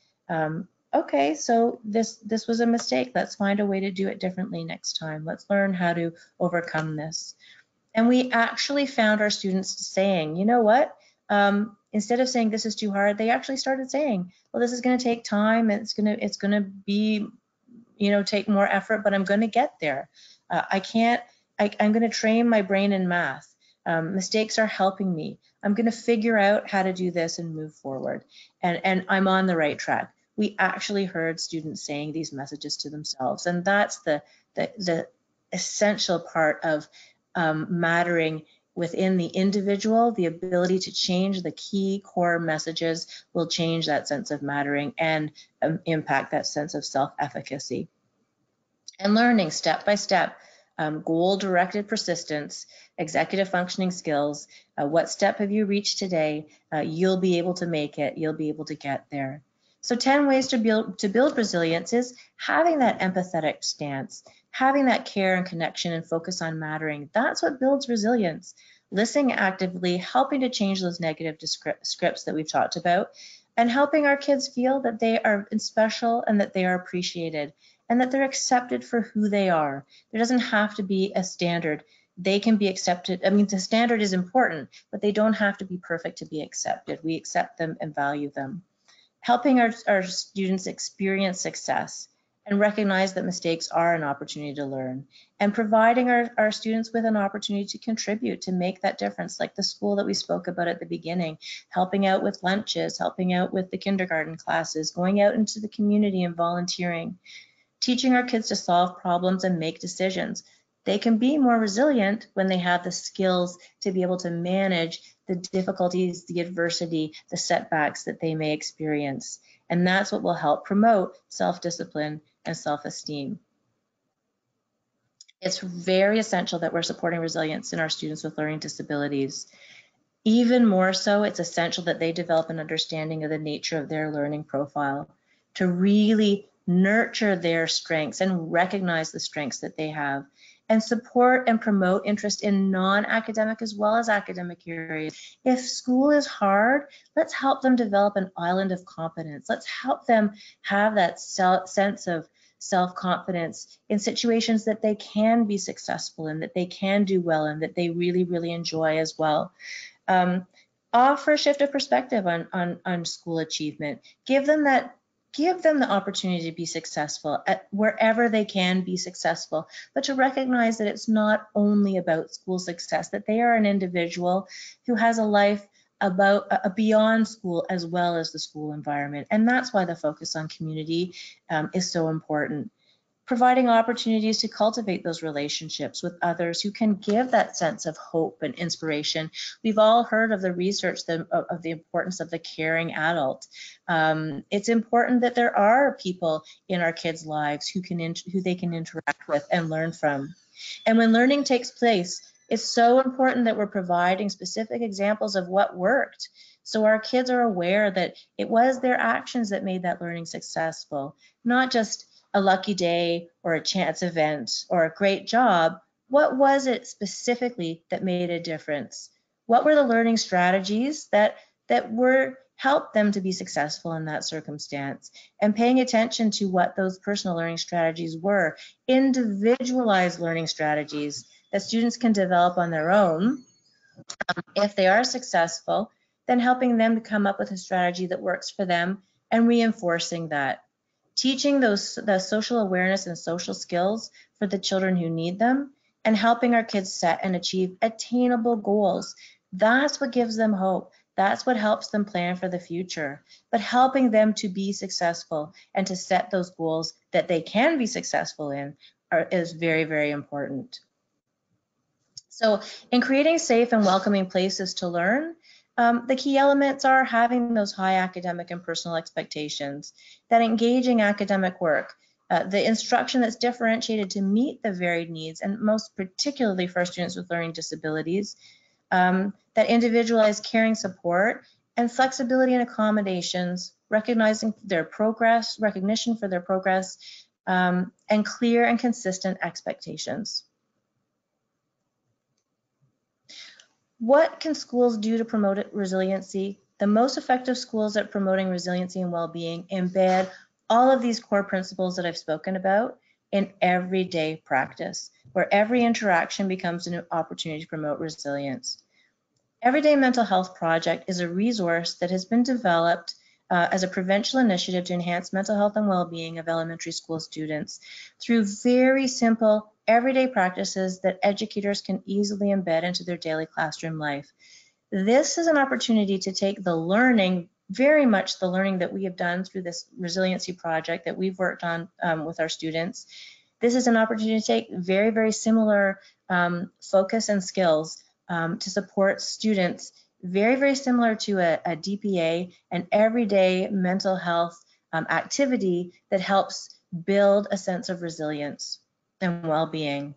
Okay, so this was a mistake. Let's find a way to do it differently next time. Let's learn how to overcome this. And we actually found our students saying, you know what? Instead of saying this is too hard, they actually started saying, well, this is going to take time. It's going to be, take more effort, but I'm going to get there. I'm going to train my brain in math. Mistakes are helping me. I'm going to figure out how to do this and move forward. And I'm on the right track. We actually heard students saying these messages to themselves. And that's the essential part of mattering within the individual. The ability to change the key core messages will change that sense of mattering and impact that sense of self-efficacy. And learning step by step, goal-directed persistence, executive functioning skills. What step have you reached today? You'll be able to make it. You'll be able to get there. So 10 ways to build resilience is having that empathetic stance, having that care and connection and focus on mattering. That's what builds resilience. Listening actively, helping to change those negative scripts that we've talked about, and helping our kids feel that they are special and that they are appreciated and that they're accepted for who they are. There doesn't have to be a standard. They can be accepted. I mean, the standard is important, but they don't have to be perfect to be accepted. We accept them and value them. Helping our students experience success and recognize that mistakes are an opportunity to learn, and providing our students with an opportunity to contribute, to make that difference, like the school that we spoke about at the beginning, helping out with lunches, helping out with the kindergarten classes, going out into the community and volunteering, teaching our kids to solve problems and make decisions. They can be more resilient when they have the skills to be able to manage the difficulties, the adversity, the setbacks that they may experience. And that's what will help promote self-discipline and self-esteem. It's very essential that we're supporting resilience in our students with learning disabilities. Even more so, it's essential that they develop an understanding of the nature of their learning profile, to really nurture their strengths and recognize the strengths that they have, and support and promote interest in non-academic as well as academic areas. If school is hard, let's help them develop an island of competence. Let's help them have that sense of self-confidence in situations that they can be successful in, that they can do well in, that they really, really enjoy as well. Offer a shift of perspective on school achievement. Give them the opportunity to be successful at wherever they can be successful, but to recognize that it's not only about school success, that they are an individual who has a life beyond school as well as the school environment. And that's why the focus on community is so important. Providing opportunities to cultivate those relationships with others who can give that sense of hope and inspiration. We've all heard of the research of the importance of the caring adult. It's important that there are people in our kids' lives who they can interact with and learn from. And when learning takes place, it's so important that we're providing specific examples of what worked, so our kids are aware that it was their actions that made that learning successful, not just a lucky day or a chance event or a great job. What was it specifically that made a difference? What were the learning strategies that helped them to be successful in that circumstance? And paying attention to what those personal learning strategies were, individualized learning strategies that students can develop on their own, If they are successful, then helping them to come up with a strategy that works for them and reinforcing that. Teaching the social awareness and social skills for the children who need them, and helping our kids set and achieve attainable goals. That's what gives them hope. That's what helps them plan for the future. But helping them to be successful and to set those goals that they can be successful in is very, very important. So in creating safe and welcoming places to learn, the key elements are having those high academic and personal expectations, that engaging academic work, the instruction that's differentiated to meet the varied needs, and most particularly for students with learning disabilities, that individualized caring support, and flexibility and accommodations, recognizing their progress, recognition for their progress, and clear and consistent expectations. What can schools do to promote resiliency? The most effective schools at promoting resiliency and well-being embed all of these core principles that I've spoken about in everyday practice, where every interaction becomes an opportunity to promote resilience. Everyday Mental Health Project is a resource that has been developed as a provincial initiative to enhance mental health and well-being of elementary school students through very simple everyday practices that educators can easily embed into their daily classroom life. This is an opportunity to take the learning, very much the learning that we have done through this resiliency project that we've worked on with our students. This is an opportunity to take very, very similar focus and skills to support students, very, very similar to a DPA, an everyday mental health activity that helps build a sense of resilience and well-being.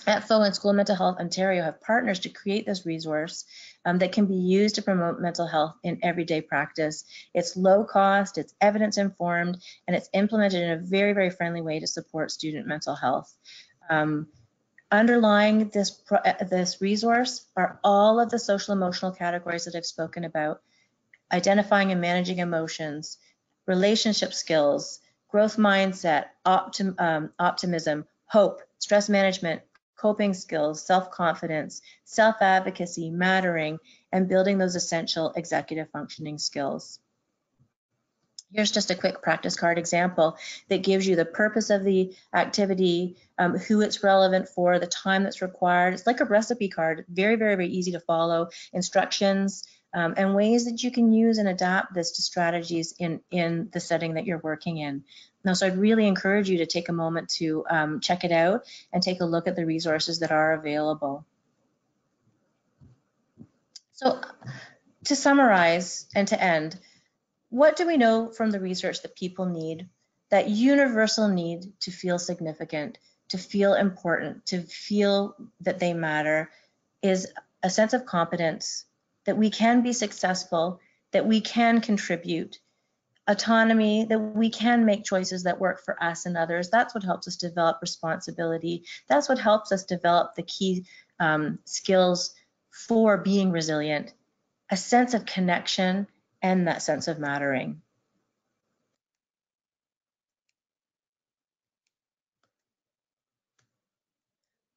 At FO and School Mental Health Ontario have partners to create this resource that can be used to promote mental health in everyday practice. It's low cost, it's evidence informed, and it's implemented in a very, very friendly way to support student mental health. Underlying this resource are all of the social emotional categories that I've spoken about: identifying and managing emotions, relationship skills, growth mindset, optimism, hope, stress management, coping skills, self-confidence, self-advocacy, mattering, and building those essential executive functioning skills. Here's just a quick practice card example that gives you the purpose of the activity, who it's relevant for, the time that's required. It's like a recipe card, very, very, very easy to follow, instructions, and ways that you can use and adapt this to strategies in the setting that you're working in. Now, so I'd really encourage you to take a moment to check it out and take a look at the resources that are available. So to summarize and to end, what do we know from the research that people need? That universal need to feel significant, to feel important, to feel that they matter is a sense of competence, that we can be successful, that we can contribute, autonomy, that we can make choices that work for us and others. That's what helps us develop responsibility. That's what helps us develop the key skills for being resilient, a sense of connection, and that sense of mattering.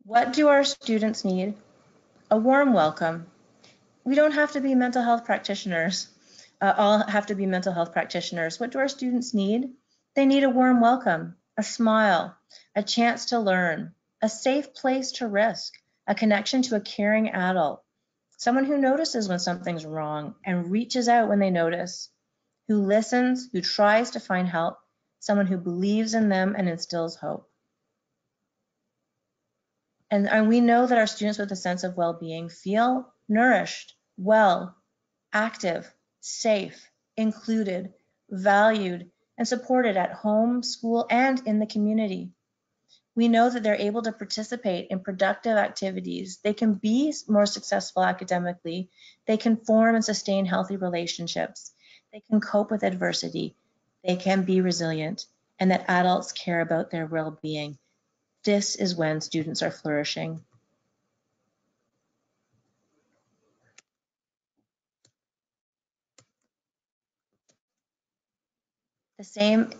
What do our students need? A warm welcome. We don't have to be mental health practitioners. All have to be mental health practitioners. What do our students need? They need a warm welcome, a smile, a chance to learn, a safe place to risk, a connection to a caring adult, someone who notices when something's wrong and reaches out when they notice, who listens, who tries to find help, someone who believes in them and instills hope. And we know that our students with a sense of well-being feel nourished, well, active, safe, included, valued, and supported at home, school, and in the community. We know that they're able to participate in productive activities. They can be more successful academically. They can form and sustain healthy relationships. They can cope with adversity. They can be resilient, and that adults care about their well-being. This is when students are flourishing. The same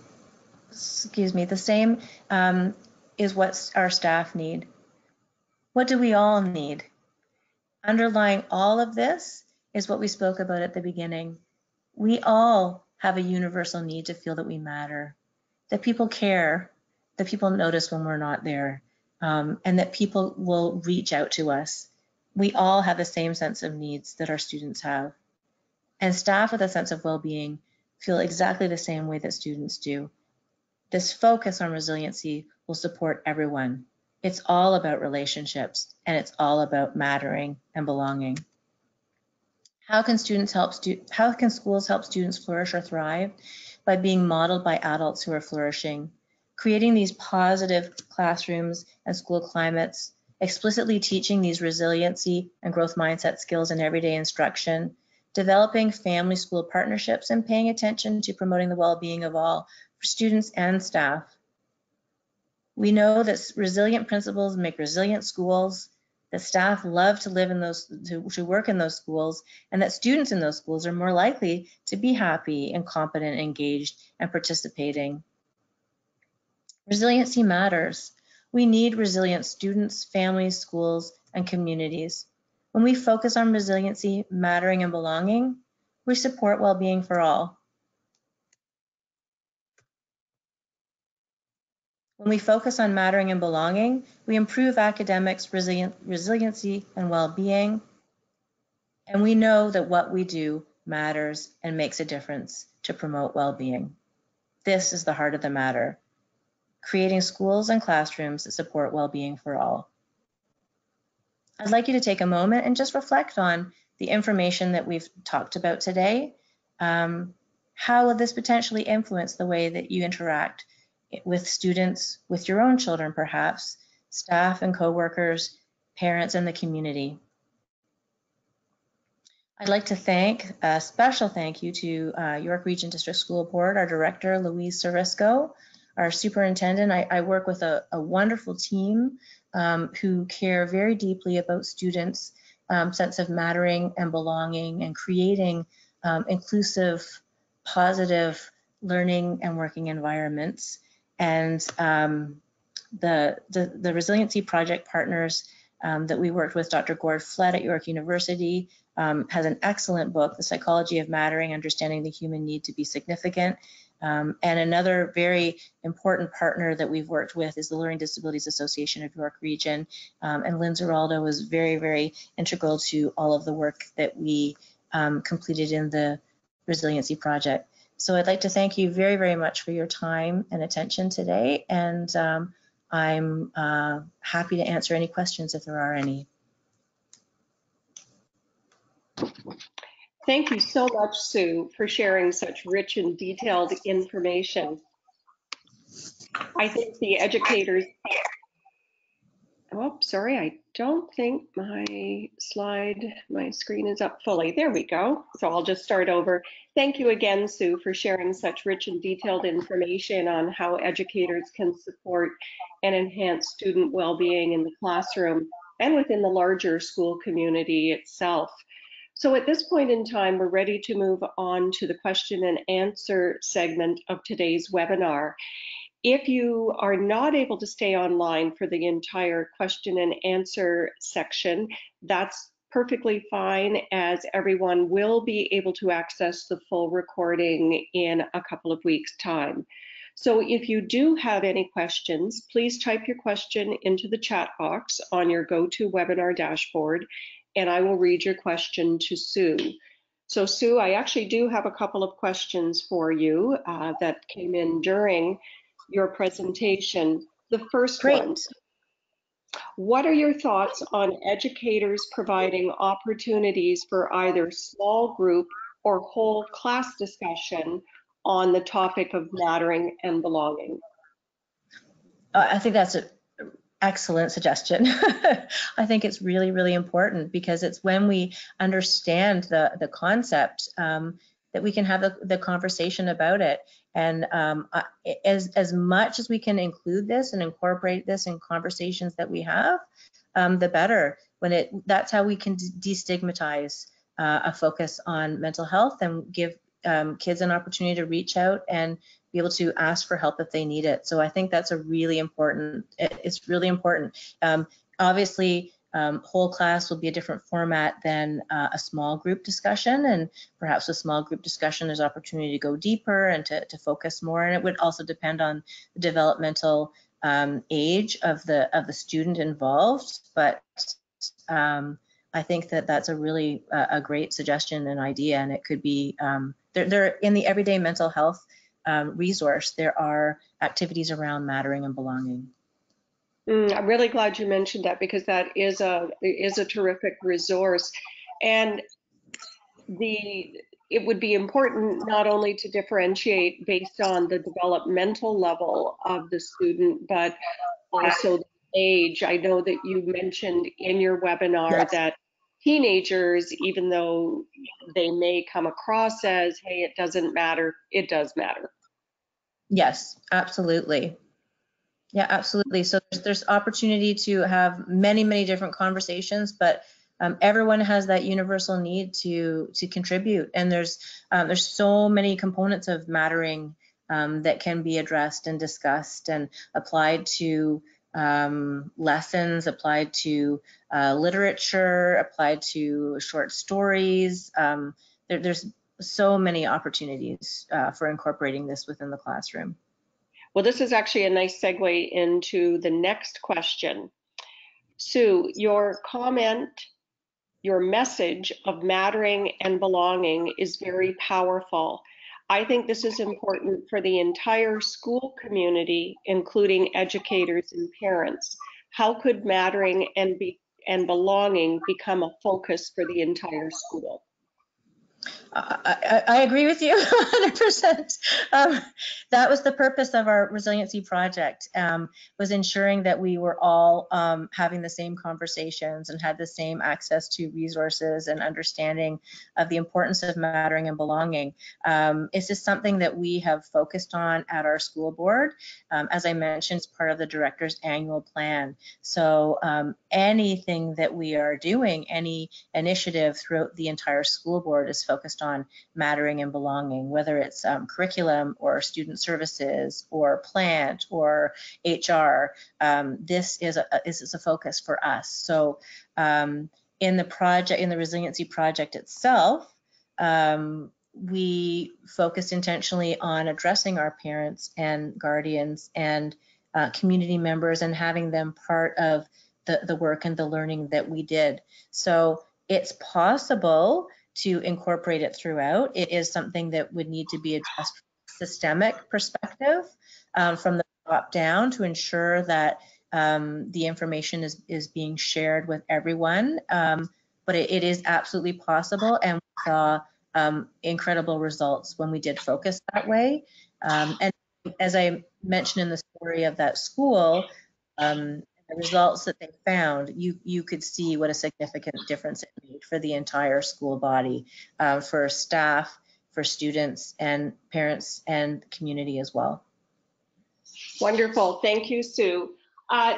is what our staff need. What do we all need? Underlying all of this is what we spoke about at the beginning. We all have a universal need to feel that we matter, that people care, that people notice when we're not there, and that people will reach out to us. We all have the same sense of needs that our students have. And staff with a sense of well-being feel exactly the same way that students do. This focus on resiliency will support everyone. It's all about relationships, and it's all about mattering and belonging. How can schools help students flourish or thrive? By being modeled by adults who are flourishing, creating these positive classrooms and school climates, explicitly teaching these resiliency and growth mindset skills in everyday instruction, developing family-school partnerships, and paying attention to promoting the well-being of all, for students and staff. We know that resilient principals make resilient schools, that staff love to live in those, to work in those schools, and that students in those schools are more likely to be happy and competent, engaged, and participating. Resiliency matters. We need resilient students, families, schools, and communities. When we focus on resiliency, mattering, and belonging, we support well-being for all. When we focus on mattering and belonging, we improve academics, resiliency, and well-being. And we know that what we do matters and makes a difference to promote well-being. This is the heart of the matter, creating schools and classrooms that support well-being for all. I'd like you to take a moment and just reflect on the information that we've talked about today. How will this potentially influence the way that you interact with students, with your own children perhaps, staff and coworkers, parents, and the community? I'd like to thank a special thank you to York Region District School Board, our director, Louise Sarisco, our superintendent. I work with a wonderful team who care very deeply about students' sense of mattering and belonging and creating inclusive, positive learning and working environments. And the Resiliency Project partners that we worked with, Dr. Gord Flett at York University, has an excellent book, The Psychology of Mattering, Understanding the Human Need to be Significant. And another very important partner that we've worked with is the Learning Disabilities Association of York Region. And Lynn Zeraldo was very, very integral to all of the work that we completed in the Resiliency Project. So I'd like to thank you very, very much for your time and attention today. And I'm happy to answer any questions if there are any. Thank you so much, Sue, for sharing such rich and detailed information. I think the educators, oh, sorry, I don't think my screen is up fully. There we go. So I'll just start over. Thank you again, Sue, for sharing such rich and detailed information on how educators can support and enhance student well-being in the classroom and within the larger school community itself. So at this point in time, we're ready to move on to the question and answer segment of today's webinar. If you are not able to stay online for the entire question and answer section, that's perfectly fine, as everyone will be able to access the full recording in a couple of weeks' time. So if you do have any questions, please type your question into the chat box on your GoToWebinar dashboard, and I will read your question to Sue. So Sue, I actually do have a couple of questions for you that came in during your presentation. The first one, what are your thoughts on educators providing opportunities for either small group or whole class discussion on the topic of mattering and belonging? I think that's an excellent suggestion. I think it's really, really important, because it's when we understand the concept that we can have the conversation about it. And as much as we can include this and incorporate this in conversations that we have, the better. That's how we can destigmatize a focus on mental health and give kids an opportunity to reach out and be able to ask for help if they need it. So I think that's it's really important. Obviously, whole class will be a different format than a small group discussion, and perhaps a small group discussion there's opportunity to go deeper and to focus more, and it would also depend on the developmental age of the student involved. But I think that that's a really a great suggestion and idea, and it could be there in the everyday mental health resource. There are activities around mattering and belonging. I'm really glad you mentioned that, because that is a terrific resource, and it would be important not only to differentiate based on the developmental level of the student, but also the age. I know that you mentioned in your webinar Yes. that teenagers, even though they may come across as, hey, it doesn't matter, it does matter. Yes, absolutely. Yeah, absolutely. So there's opportunity to have many different conversations, but everyone has that universal need to contribute, and there's so many components of mattering that can be addressed and discussed and applied to lessons, applied to literature, applied to short stories. There's so many opportunities for incorporating this within the classroom. Well, this is actually a nice segue into the next question. Sue, your comment, your message of mattering and belonging is very powerful. I think this is important for the entire school community, including educators and parents. How could mattering and belonging become a focus for the entire school? I agree with you 100%. That was the purpose of our Resiliency Project, was ensuring that we were all having the same conversations and had the same access to resources and understanding of the importance of mattering and belonging. It's just something that we have focused on at our school board. As I mentioned, it's part of the director's annual plan. So anything that we are doing, any initiative throughout the entire school board is focused on mattering and belonging, whether it's curriculum or student services or plant or HR. This is a focus for us. So in the Resiliency Project itself, we focused intentionally on addressing our parents and guardians and community members and having them part of the work and the learning that we did. So it's possible to incorporate it throughout. It is something that would need to be addressed from a systemic perspective, from the top down, to ensure that the information is being shared with everyone. But it is absolutely possible, and we saw incredible results when we did focus that way. And as I mentioned in the story of that school, the results that they found, you could see what a significant difference it made for the entire school body, for staff, for students and parents and community as well. Wonderful. Thank you, Sue.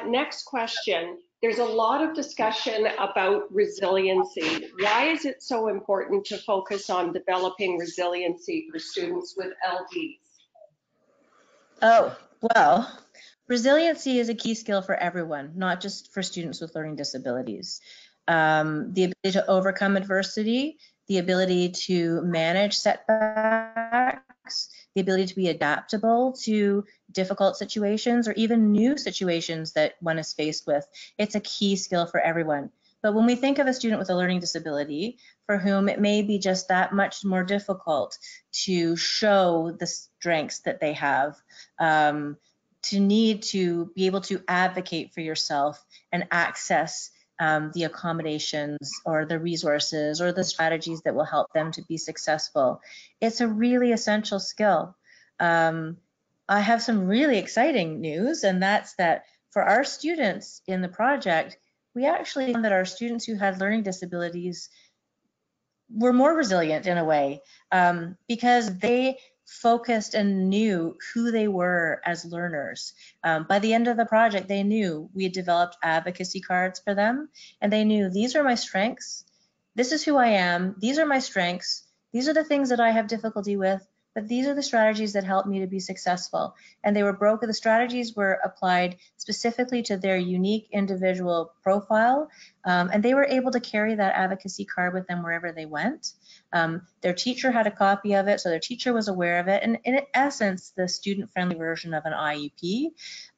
Next question. There's a lot of discussion about resiliency. Why is it so important to focus on developing resiliency for students with LDs? Oh, well, resiliency is a key skill for everyone, not just for students with learning disabilities. The ability to overcome adversity, the ability to manage setbacks, the ability to be adaptable to difficult situations or even new situations that one is faced with. It's a key skill for everyone. But when we think of a student with a learning disability for whom it may be just that much more difficult to show the strengths that they have, to need to be able to advocate for yourself and access the accommodations or the resources or the strategies that will help them to be successful. It's a really essential skill. I have some really exciting news, and that's that for our students in the project, we actually found that our students who had learning disabilities were more resilient in a way, because they focused and knew who they were as learners. By the end of the project, they knew we had developed advocacy cards for them, and they knew these are my strengths, this is who I am, these are my strengths, these are the things that I have difficulty with, but these are the strategies that helped me to be successful. And the strategies were applied specifically to their unique individual profile, and they were able to carry that advocacy card with them wherever they went. Their teacher had a copy of it, so their teacher was aware of it, and in essence, the student-friendly version of an IEP,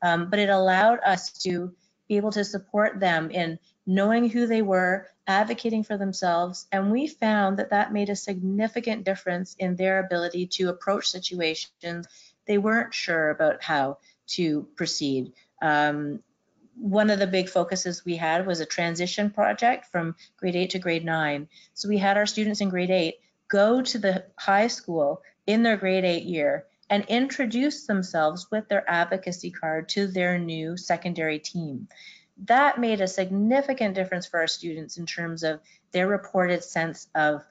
but it allowed us to be able to support them in knowing who they were, advocating for themselves, and we found that that made a significant difference in their ability to approach situations they weren't sure about how to proceed. One of the big focuses we had was a transition project from grade 8 to grade 9. So we had our students in grade 8 go to the high school in their grade 8 year and introduce themselves with their advocacy card to their new secondary team. That made a significant difference for our students in terms of their reported sense of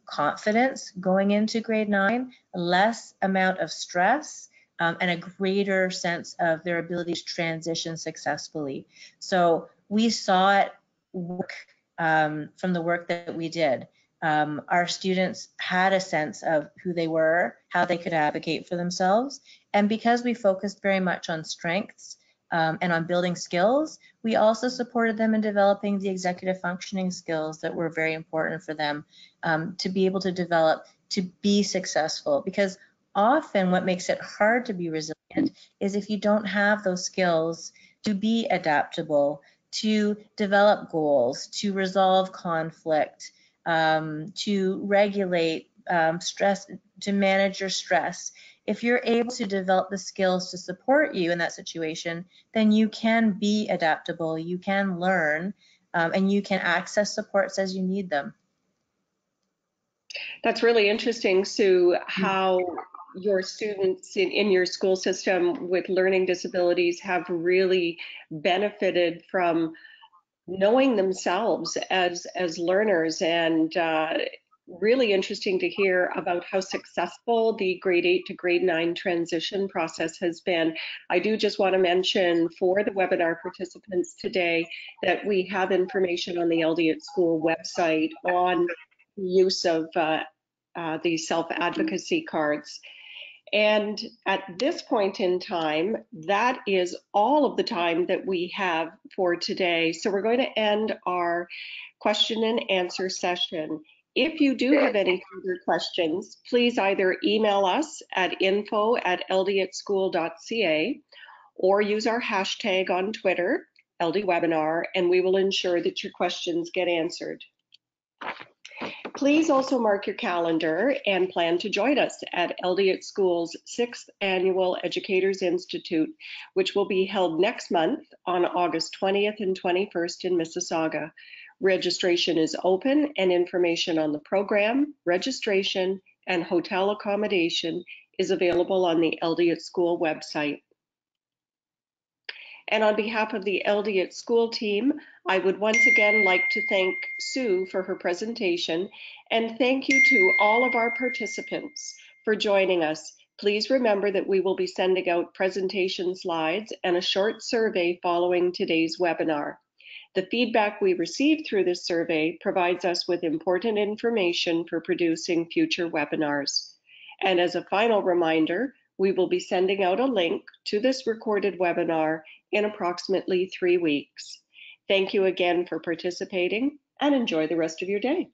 confidence going into grade 9, less amount of stress, and a greater sense of their ability to transition successfully. So we saw it work from the work that we did. Our students had a sense of who they were, how they could advocate for themselves, and because we focused very much on strengths and on building skills, we also supported them in developing the executive functioning skills that were very important for them to be able to develop to be successful. Because often what makes it hard to be resilient is if you don't have those skills to be adaptable, to develop goals, to resolve conflict, to regulate stress, to manage your stress. If you're able to develop the skills to support you in that situation, then you can be adaptable, you can learn, and you can access supports as you need them. That's really interesting, Sue, how your students in your school system with learning disabilities have really benefited from knowing themselves as learners, and really interesting to hear about how successful the grade 8 to grade 9 transition process has been. I do just want to mention for the webinar participants today that we have information on the LD at School website on use of the self-advocacy cards. And at this point in time, that is all of the time that we have for today. So we're going to end our question and answer session. If you do have any further questions, please either email us at info@ldatschool.ca or use our hashtag on Twitter, LDWebinar, and we will ensure that your questions get answered. Please also mark your calendar and plan to join us at LD at School's 6th Annual Educators Institute, which will be held next month on August 20th and 21st in Mississauga. Registration is open, and information on the program, registration, and hotel accommodation is available on the LD at School website. And on behalf of the LD at School team, I would once again like to thank Sue for her presentation, and thank you to all of our participants for joining us. Please remember that we will be sending out presentation slides and a short survey following today's webinar. The feedback we receive through this survey provides us with important information for producing future webinars. And as a final reminder, we will be sending out a link to this recorded webinar in approximately 3 weeks. Thank you again for participating, and enjoy the rest of your day.